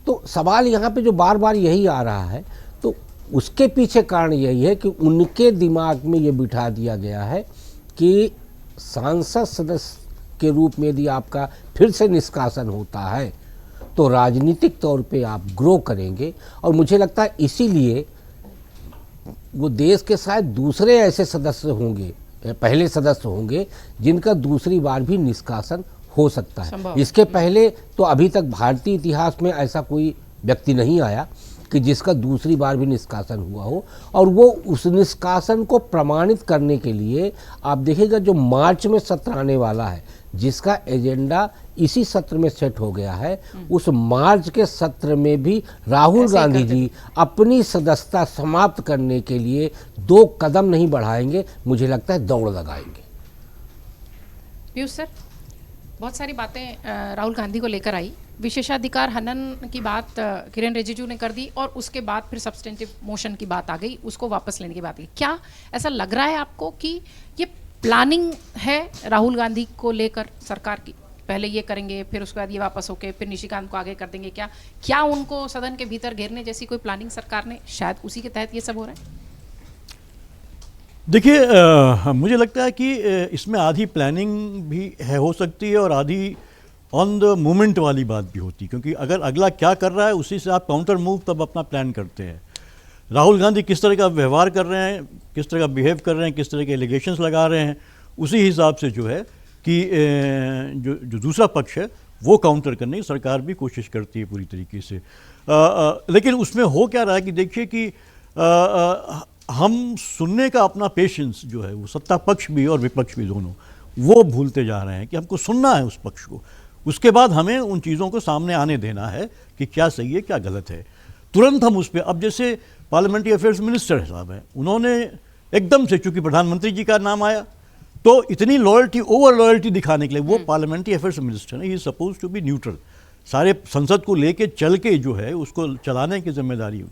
तो सवाल यहाँ पे जो बार बार यही आ रहा है, तो उसके पीछे कारण यही है कि उनके दिमाग में ये बिठा दिया गया है कि सांसद सदस्य के रूप में यदि आपका फिर से निष्कासन होता है तो राजनीतिक तौर पे आप ग्रो करेंगे। और मुझे लगता है इसीलिए वो देश के शायद दूसरे ऐसे सदस्य होंगे, पहले सदस्य होंगे जिनका दूसरी बार भी निष्कासन हो सकता है। इसके पहले तो अभी तक भारतीय इतिहास में ऐसा कोई व्यक्ति नहीं आया कि जिसका दूसरी बार भी निष्कासन हुआ हो। और वो उस निष्कासन को प्रमाणित करने के लिए आप देखिएगा जो मार्च में सत्र आने वाला है, जिसका एजेंडा इसी सत्र में सेट हो गया है, उस मार्च के सत्र में भी राहुल गांधी जी अपनी सदस्यता समाप्त करने के लिए 2 कदम नहीं बढ़ाएंगे, मुझे लगता है दौड़ लगाएंगे। पीयूष सर, बहुत सारी बातें राहुल गांधी को लेकर आई। विशेषाधिकार हनन की बात किरेन रिजिजू ने कर दी और उसके बाद फिर सब्सटेंटिव मोशन की बात आ गई, उसको वापस लेने की बात आई। क्या ऐसा लग रहा है आपको कि ये प्लानिंग है राहुल गांधी को लेकर सरकार की? पहले ये करेंगे, फिर उसके बाद ये वापस होके फिर निशिकांत को आगे कर देंगे। क्या उनको सदन के भीतर घेरने जैसी कोई प्लानिंग सरकार ने, शायद उसी के तहत ये सब हो रहा है? देखिए, मुझे लगता है कि इसमें आधी प्लानिंग भी है, हो सकती है, और आधी ऑन द मोमेंट वाली बात भी होती है। क्योंकि अगर अगला क्या कर रहा है उसी से आप काउंटर मूव तब अपना प्लान करते हैं। राहुल गांधी किस तरह का व्यवहार कर रहे हैं, किस तरह का बिहेव कर रहे हैं, किस तरह के एलिगेशंस लगा रहे हैं, उसी हिसाब से जो है कि जो जो दूसरा पक्ष है वो काउंटर करने की सरकार भी कोशिश करती है पूरी तरीके से। लेकिन उसमें हो क्या रहा है कि देखिए कि हम सुनने का अपना पेशेंस जो है वो सत्ता पक्ष भी और विपक्ष भी दोनों वो भूलते जा रहे हैं कि हमको सुनना है उस पक्ष को, उसके बाद हमें उन चीज़ों को सामने आने देना है कि क्या सही है क्या गलत है। तुरंत हम उस पर, अब जैसे पार्लियामेंट्री अफेयर्स मिनिस्टर साहब हैं, उन्होंने एकदम से, चूंकि प्रधानमंत्री जी का नाम आया तो इतनी लॉयल्टी, ओवर लॉयल्टी दिखाने के लिए, वो पार्लियामेंट्री अफेयर्स मिनिस्टर है, he is suppose to be neutral, सारे संसद को लेके चल के जो है उसको चलाने की जिम्मेदारी।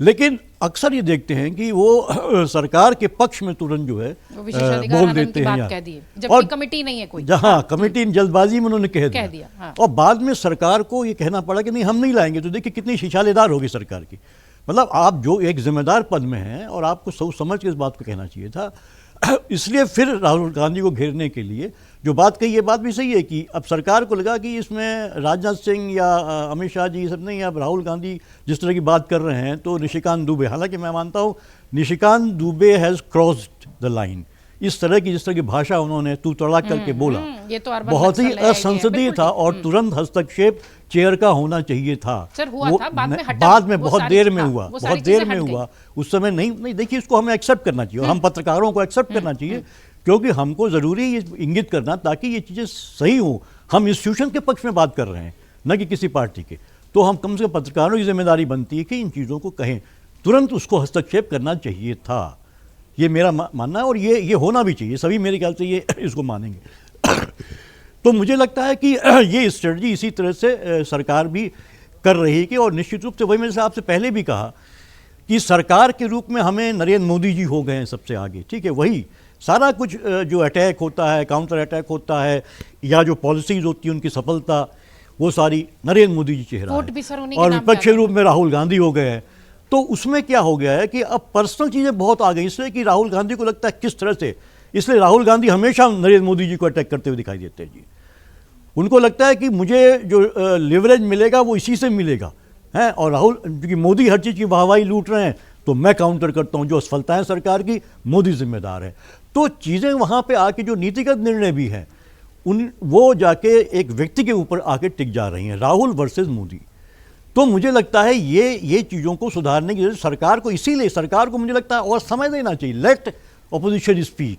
लेकिन अक्सर ये देखते हैं कि वो सरकार के पक्ष में तुरंत जो है बोल देते हैं, जबकि कमेटी नहीं है कोई। जहाँ कमेटी जल्दबाजी में उन्होंने कह दिया, हाँ। और बाद में सरकार को ये कहना पड़ा कि नहीं हम नहीं लाएंगे। तो देखिए कितनी शीशालेदार होगी सरकार की। मतलब आप जो एक जिम्मेदार पद में हैं और आपको सोच समझ के इस बात को कहना चाहिए था। इसलिए फिर राहुल गांधी को घेरने के लिए जो बात कही, ये बात भी सही है कि अब सरकार को लगा कि इसमें राजनाथ सिंह या अमित शाह जी सब नहीं, अब राहुल गांधी जिस तरह की बात कर रहे हैं तो निशिकांत दुबे, हालांकि मैं मानता हूँ Nishikant Dubey has crossed the line. इस तरह की जिस तरह की भाषा उन्होंने तू तड़ाक करके बोला, ये तो बहुत ही असंसदीय था और तुरंत हस्तक्षेप चेयर का होना चाहिए था। सर हुआ था, बाद में बहुत देर में हुआ, बहुत देर में हुआ, उस समय नहीं। देखिए इसको हमें एक्सेप्ट करना चाहिए, हम पत्रकारों को एक्सेप्ट करना चाहिए, क्योंकि हमको ज़रूरी ये इंगित करना ताकि ये चीज़ें सही हो। हम इंस्टीट्यूशन के पक्ष में बात कर रहे हैं, न कि किसी पार्टी के। तो हम कम से कम पत्रकारों की जिम्मेदारी बनती है कि इन चीज़ों को कहें, तुरंत उसको हस्तक्षेप करना चाहिए था। ये मेरा मानना है और ये होना भी चाहिए, सभी मेरे ख्याल से ये इसको मानेंगे। तो मुझे लगता है कि ये स्ट्रेटजी इसी तरह से सरकार भी कर रही है कि, और निश्चित रूप से वही मैंने आपसे पहले भी कहा कि सरकार के रूप में हमें नरेंद्र मोदी जी हो गए हैं सबसे आगे, ठीक है। वही सारा कुछ जो अटैक होता है, काउंटर अटैक होता है, या जो पॉलिसीज होती है उनकी सफलता, वो सारी नरेंद्र मोदी जी चेहरा है, और विपक्ष के रूप में राहुल गांधी हो गए हैं। तो उसमें क्या हो गया है कि अब पर्सनल चीज़ें बहुत आ गई, इसलिए कि राहुल गांधी को लगता है किस तरह से, इसलिए राहुल गांधी हमेशा नरेंद्र मोदी जी को अटैक करते हुए दिखाई देते हैं जी। उनको लगता है कि मुझे जो लिवरेज मिलेगा वो इसी से मिलेगा है, और राहुल, क्योंकि मोदी हर चीज़ की वाहवाही लूट रहे हैं तो मैं काउंटर करता हूँ, जो असफलताएं सरकार की मोदी जिम्मेदार है। तो चीज़ें वहाँ पे आके जो नीतिगत निर्णय भी हैं वो जाके एक व्यक्ति के ऊपर आके टिक जा रही हैं, राहुल वर्सेस मोदी। तो मुझे लगता है ये चीज़ों को सुधारने की जरूरत सरकार को, इसीलिए सरकार को मुझे लगता है और समय देना चाहिए। Let opposition speak,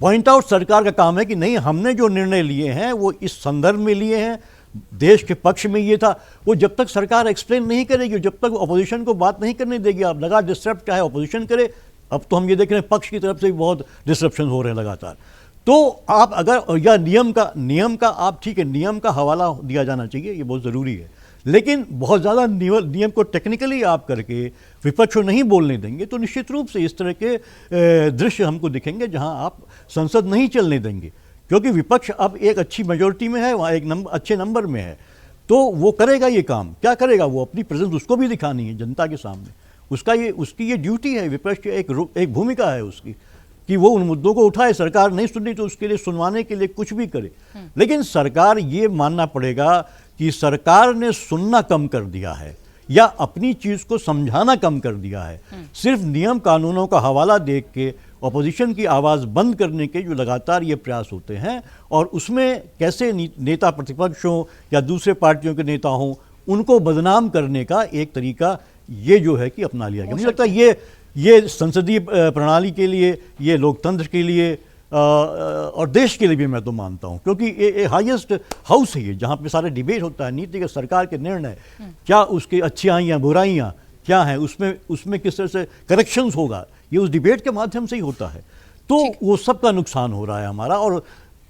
point out सरकार का काम है कि नहीं, हमने जो निर्णय लिए हैं वो इस संदर्भ में लिए हैं, देश के पक्ष में ये था। वो जब तक सरकार एक्सप्लेन नहीं करेगी, जब तक ऑपोजिशन को बात नहीं करने देगी, आप लगा डिस्टर्ब चाहे ऑपोजिशन करे। अब तो हम ये देख रहे हैं पक्ष की तरफ से भी बहुत डिस्ट्रप्शन हो रहे हैं लगातार। तो आप अगर, या नियम का आप, ठीक है, नियम का हवाला दिया जाना चाहिए, ये बहुत ज़रूरी है, लेकिन बहुत ज़्यादा नियम को टेक्निकली आप करके विपक्ष को नहीं बोलने देंगे तो निश्चित रूप से इस तरह के दृश्य हमको दिखेंगे जहां आप संसद नहीं चलने देंगे, क्योंकि विपक्ष अब एक अच्छी मेजॉरिटी में है, वहाँ एक अच्छे नंबर में है। तो वो करेगा ये काम, क्या करेगा, वो अपनी प्रेजेंस उसको भी दिखानी है जनता के सामने, उसकी ये ड्यूटी है, विपक्ष की एक भूमिका है उसकी कि वो उन मुद्दों को उठाए। सरकार नहीं सुननी तो उसके लिए सुनवाने के लिए कुछ भी करे, लेकिन सरकार ये मानना पड़ेगा कि सरकार ने सुनना कम कर दिया है या अपनी चीज़ को समझाना कम कर दिया है। सिर्फ नियम कानूनों का हवाला देख के ऑपोजिशन की आवाज़ बंद करने के जो लगातार ये प्रयास होते हैं, और उसमें कैसे नेता प्रतिपक्ष हों या दूसरे पार्टियों के नेता हों, उनको बदनाम करने का एक तरीका ये जो है कि अपना लिया गया। मुझे लगता है ये संसदीय प्रणाली के लिए, ये लोकतंत्र के लिए और देश के लिए भी मैं तो मानता हूँ, क्योंकि ये हाईएस्ट हाउस है ये, जहाँ पे सारे डिबेट होता है, नीतिगत सरकार के निर्णय, क्या उसकी अच्छाइयाँ या बुराइयाँ क्या हैं, उसमें किस तरह से करेक्शंस होगा, ये उस डिबेट के माध्यम से ही होता है। तो वो सबका नुकसान हो रहा है हमारा।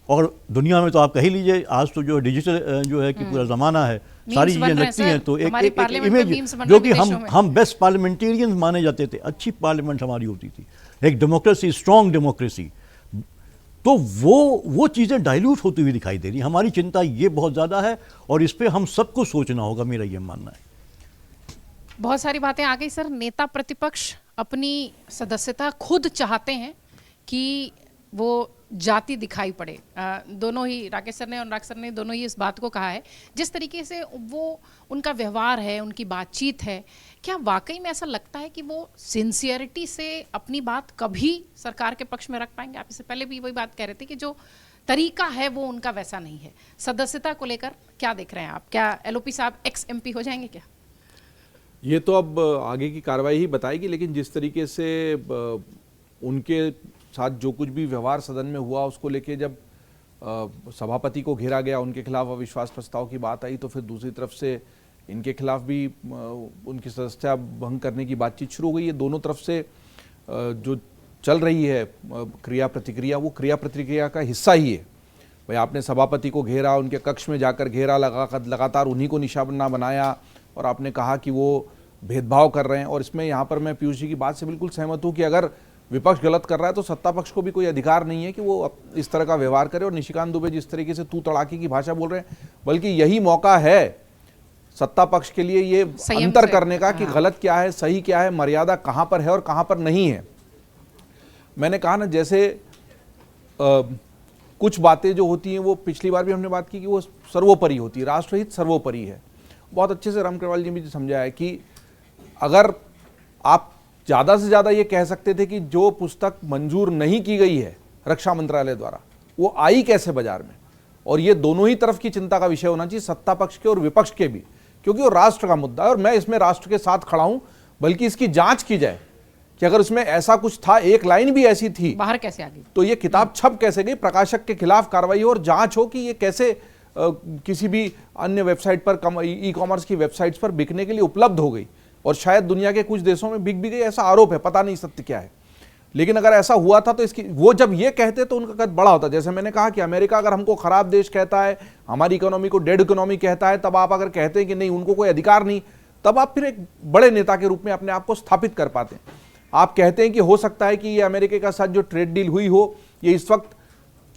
और दुनिया में तो आप कह लीजिए, आज तो जो डिजिटल जो है कि पूरा ज़माना है, सारी चीज़ें लगती हैं, तो एक इमेज जो कि हम बेस्ट पार्लियामेंटेरियंस माने जाते थे, अच्छी पार्लियामेंट हमारी होती थी, एक डेमोक्रेसी, स्ट्रॉन्ग डेमोक्रेसी, तो वो चीज़ें डाइल्यूट होती हुई दिखाई दे रही। हमारी चिंता ये बहुत ज़्यादा है और इस पर हम सबको सोचना होगा, मेरा ये मानना है। बहुत सारी बातें आ गई सर। नेता प्रतिपक्ष अपनी सदस्यता खुद चाहते हैं कि वो जाति दिखाई पड़े। दोनों ही, राकेश सर ने और अनुराग सर ने दोनों ही इस बात को कहा है। जिस तरीके से वो उनका व्यवहार है, उनकी बातचीत है, क्या वाकई में ऐसा लगता है कि वो सिंसियरिटी से अपनी बात कभी सरकार के पक्ष में रख पाएंगे? आप इससे पहले भी वही बात कह रहे थे कि जो तरीका है वो उनका वैसा नहीं है। सदस्यता को लेकर क्या देख रहे हैं आप? क्या एलओपी साहब एक्स एमपी हो जाएंगे क्या? ये तो अब आगे की कार्रवाई ही बताएगी, लेकिन जिस तरीके से उनके साथ जो कुछ भी व्यवहार सदन में हुआ उसको लेके जब सभापति को घेरा गया, उनके खिलाफ अविश्वास प्रस्ताव की बात आई, तो फिर दूसरी तरफ से इनके खिलाफ भी उनकी सदस्यता भंग करने की बातचीत शुरू हो गई है। दोनों तरफ से जो चल रही है क्रिया प्रतिक्रिया, वो क्रिया प्रतिक्रिया का हिस्सा ही है। भाई आपने सभापति को घेरा, उनके कक्ष में जाकर घेरा लगातार उन्हीं को निशाना बनाया और आपने कहा कि वो भेदभाव कर रहे हैं। और इसमें यहाँ पर मैं पीयूष जी की बात से बिल्कुल सहमत हूँ कि अगर विपक्ष गलत कर रहा है तो सत्ता पक्ष को भी कोई अधिकार नहीं है कि वो इस तरह का व्यवहार करे। और निशिकांत दुबे जिस तरीके से तू तड़ाकी की भाषा बोल रहे हैं, बल्कि यही मौका है सत्ता पक्ष के लिए ये अंतर करने का कि गलत क्या है, सही क्या है, मर्यादा कहाँ पर है और कहाँ पर नहीं है। मैंने कहा ना, जैसे कुछ बातें जो होती हैं वो पिछली बार भी हमने बात की कि वो सर्वोपरि होती है, राष्ट्रहित सर्वोपरि है। बहुत अच्छे से राम अग्रवाल जी ने भी समझाया कि अगर आप ज़्यादा से ज़्यादा ये कह सकते थे कि जो पुस्तक मंजूर नहीं की गई है रक्षा मंत्रालय द्वारा, वो आई कैसे बाजार में, और ये दोनों ही तरफ की चिंता का विषय होना चाहिए, सत्ता पक्ष के और विपक्ष के भी, क्योंकि वो राष्ट्र का मुद्दा है और मैं इसमें राष्ट्र के साथ खड़ा हूं। बल्कि इसकी जांच की जाए कि अगर उसमें ऐसा कुछ था, एक लाइन भी ऐसी थी, बाहर कैसे आ गई, तो ये किताब छप कैसे गई, प्रकाशक के खिलाफ कार्रवाई हो और जांच हो कि ये कैसे किसी भी अन्य वेबसाइट पर, ई कॉमर्स की वेबसाइट्स पर बिकने के लिए उपलब्ध हो गई और शायद दुनिया के कुछ देशों में बिक भी गई, ऐसा आरोप है, पता नहीं सत्य क्या है। लेकिन अगर ऐसा हुआ था तो इसकी, वो जब ये कहते तो उनका कद बड़ा होता। जैसे मैंने कहा कि अमेरिका अगर हमको खराब देश कहता है, हमारी इकोनॉमी को डेड इकोनॉमी कहता है, तब आप अगर कहते हैं कि नहीं उनको कोई अधिकार नहीं, तब आप फिर एक बड़े नेता के रूप में अपने आप को स्थापित कर पाते हैं। आप कहते हैं कि हो सकता है कि ये अमेरिका के साथ जो ट्रेड डील हुई हो ये इस वक्त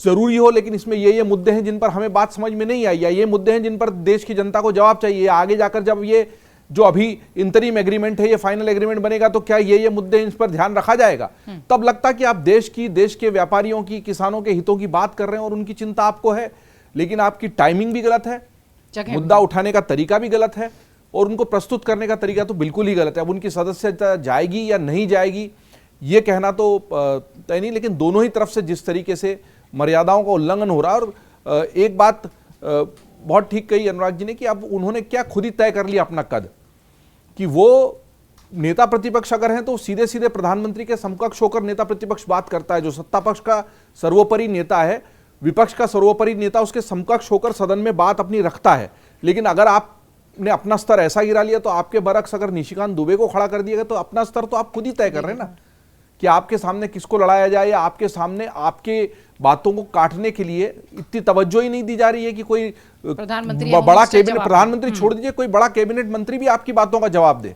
जरूरी हो, लेकिन इसमें ये मुद्दे हैं जिन पर हमें बात समझ में नहीं आई, या ये मुद्दे हैं जिन पर देश की जनता को जवाब चाहिए। आगे जाकर जब ये जो अभी इंतरिम एग्रीमेंट है ये फाइनल एग्रीमेंट बनेगा तो क्या ये मुद्दे इस पर ध्यान रखा जाएगा? तब लगता कि आप देश के व्यापारियों की, किसानों के हितों की बात कर रहे हैं और उनकी चिंता आपको है। लेकिन आपकी टाइमिंग भी गलत है, मुद्दा उठाने का तरीका भी गलत है और उनको प्रस्तुत करने का तरीका तो बिल्कुल ही गलत है। अब उनकी सदस्यता जाएगी या नहीं जाएगी ये कहना तो तय नहीं, लेकिन दोनों ही तरफ से जिस तरीके से मर्यादाओं का उल्लंघन हो रहा है। और एक बात बहुत ठीक कही अनुराग जी ने कि अब उन्होंने क्या खुद ही तय कर लिया अपना कद, कि वो नेता प्रतिपक्ष अगर हैं तो सीधे सीधे प्रधानमंत्री के समकक्ष होकर नेता प्रतिपक्ष बात करता है। जो सत्ता पक्ष का सर्वोपरि नेता है, विपक्ष का सर्वोपरि नेता उसके समकक्ष होकर सदन में बात अपनी रखता है। लेकिन अगर आपने अपना स्तर ऐसा गिरा लिया तो आपके बरक्स अगर निशिकांत दुबे को खड़ा कर दिया गया तो अपना स्तर तो आप खुद ही तय कर रहे हैं ना, कि आपके सामने किसको लड़ाया जाए, या आपके सामने आपके बातों को काटने के लिए इतनी तवज्जो ही नहीं दी जा रही है कि कोई बड़ा कैबिनेट, प्रधानमंत्री छोड़ दीजिए, कोई बड़ा कैबिनेट मंत्री भी आपकी बातों का जवाब दे।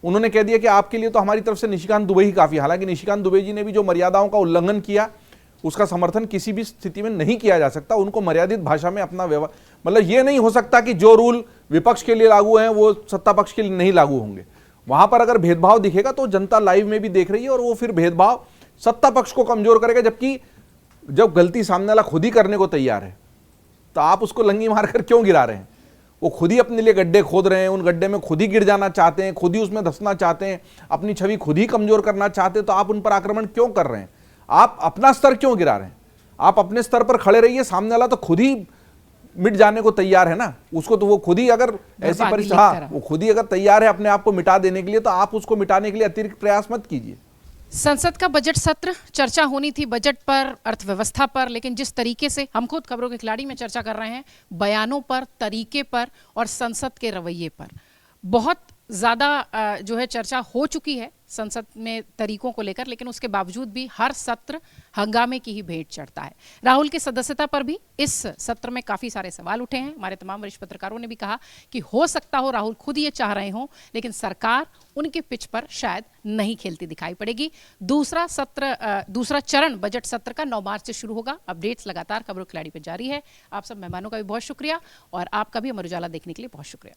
उन्होंने कह दिया कि आपके लिए तो हमारी तरफ से निशिकांत दुबे ही काफी। हालांकि निशिकांत दुबे जी ने भी जो मर्यादाओं का उल्लंघन किया उसका समर्थन किसी भी स्थिति में नहीं किया जा सकता। उनको मर्यादित भाषा में अपना व्यवहार, मतलब ये नहीं हो सकता कि जो रूल विपक्ष के लिए लागू हैं वो सत्ता पक्ष के लिए नहीं लागू होंगे। वहां पर अगर भेदभाव दिखेगा तो जनता लाइव में भी देख रही है और वो फिर भेदभाव सत्ता पक्ष को कमजोर करेगा। जबकि जब गलती सामने वाला खुद ही करने को तैयार है तो आप उसको लंगी मारकर क्यों गिरा रहे हैं? वो खुद ही अपने लिए गड्ढे खोद रहे हैं, उन गड्ढे में खुद ही गिर जाना चाहते हैं, खुद ही उसमें धंसना चाहते हैं, अपनी छवि खुद ही कमजोर करना चाहते हैं, तो आप उन पर आक्रमण क्यों कर रहे हैं? आप अपना स्तर क्यों गिरा रहे हैं? आप अपने स्तर पर खड़े रहिए, सामने वाला तो खुद ही मिट जाने को तैयार है ना। उसको तो वो खुद ही अगर ऐसी परिस्थिति, हाँ वो खुद ही अगर तैयार है अपने आप को मिटा देने के लिए, तो आप उसको मिटाने के लिए अतिरिक्त प्रयास मत कीजिए। संसद का बजट सत्र, चर्चा होनी थी बजट पर, अर्थव्यवस्था पर, लेकिन जिस तरीके से हम खुद खबरों के खिलाड़ी में चर्चा कर रहे हैं, बयानों पर, तरीके पर और संसद के रवैये पर बहुत ज़्यादा जो है चर्चा हो चुकी है संसद में तरीकों को लेकर, लेकिन उसके बावजूद भी हर सत्र हंगामे की ही भेंट चढ़ता है। राहुल की सदस्यता पर भी इस सत्र में काफ़ी सारे सवाल उठे हैं। हमारे तमाम वरिष्ठ पत्रकारों ने भी कहा कि हो सकता हो राहुल खुद ये चाह रहे हों, लेकिन सरकार उनके पिच पर शायद नहीं खेलती दिखाई पड़ेगी। दूसरा चरण बजट सत्र का 9 मार्च से शुरू होगा। अपडेट्स लगातार खबरों खिलाड़ी पर जारी है। आप सब मेहमानों का भी बहुत शुक्रिया और आपका भी अमर उजाला देखने के लिए बहुत शुक्रिया।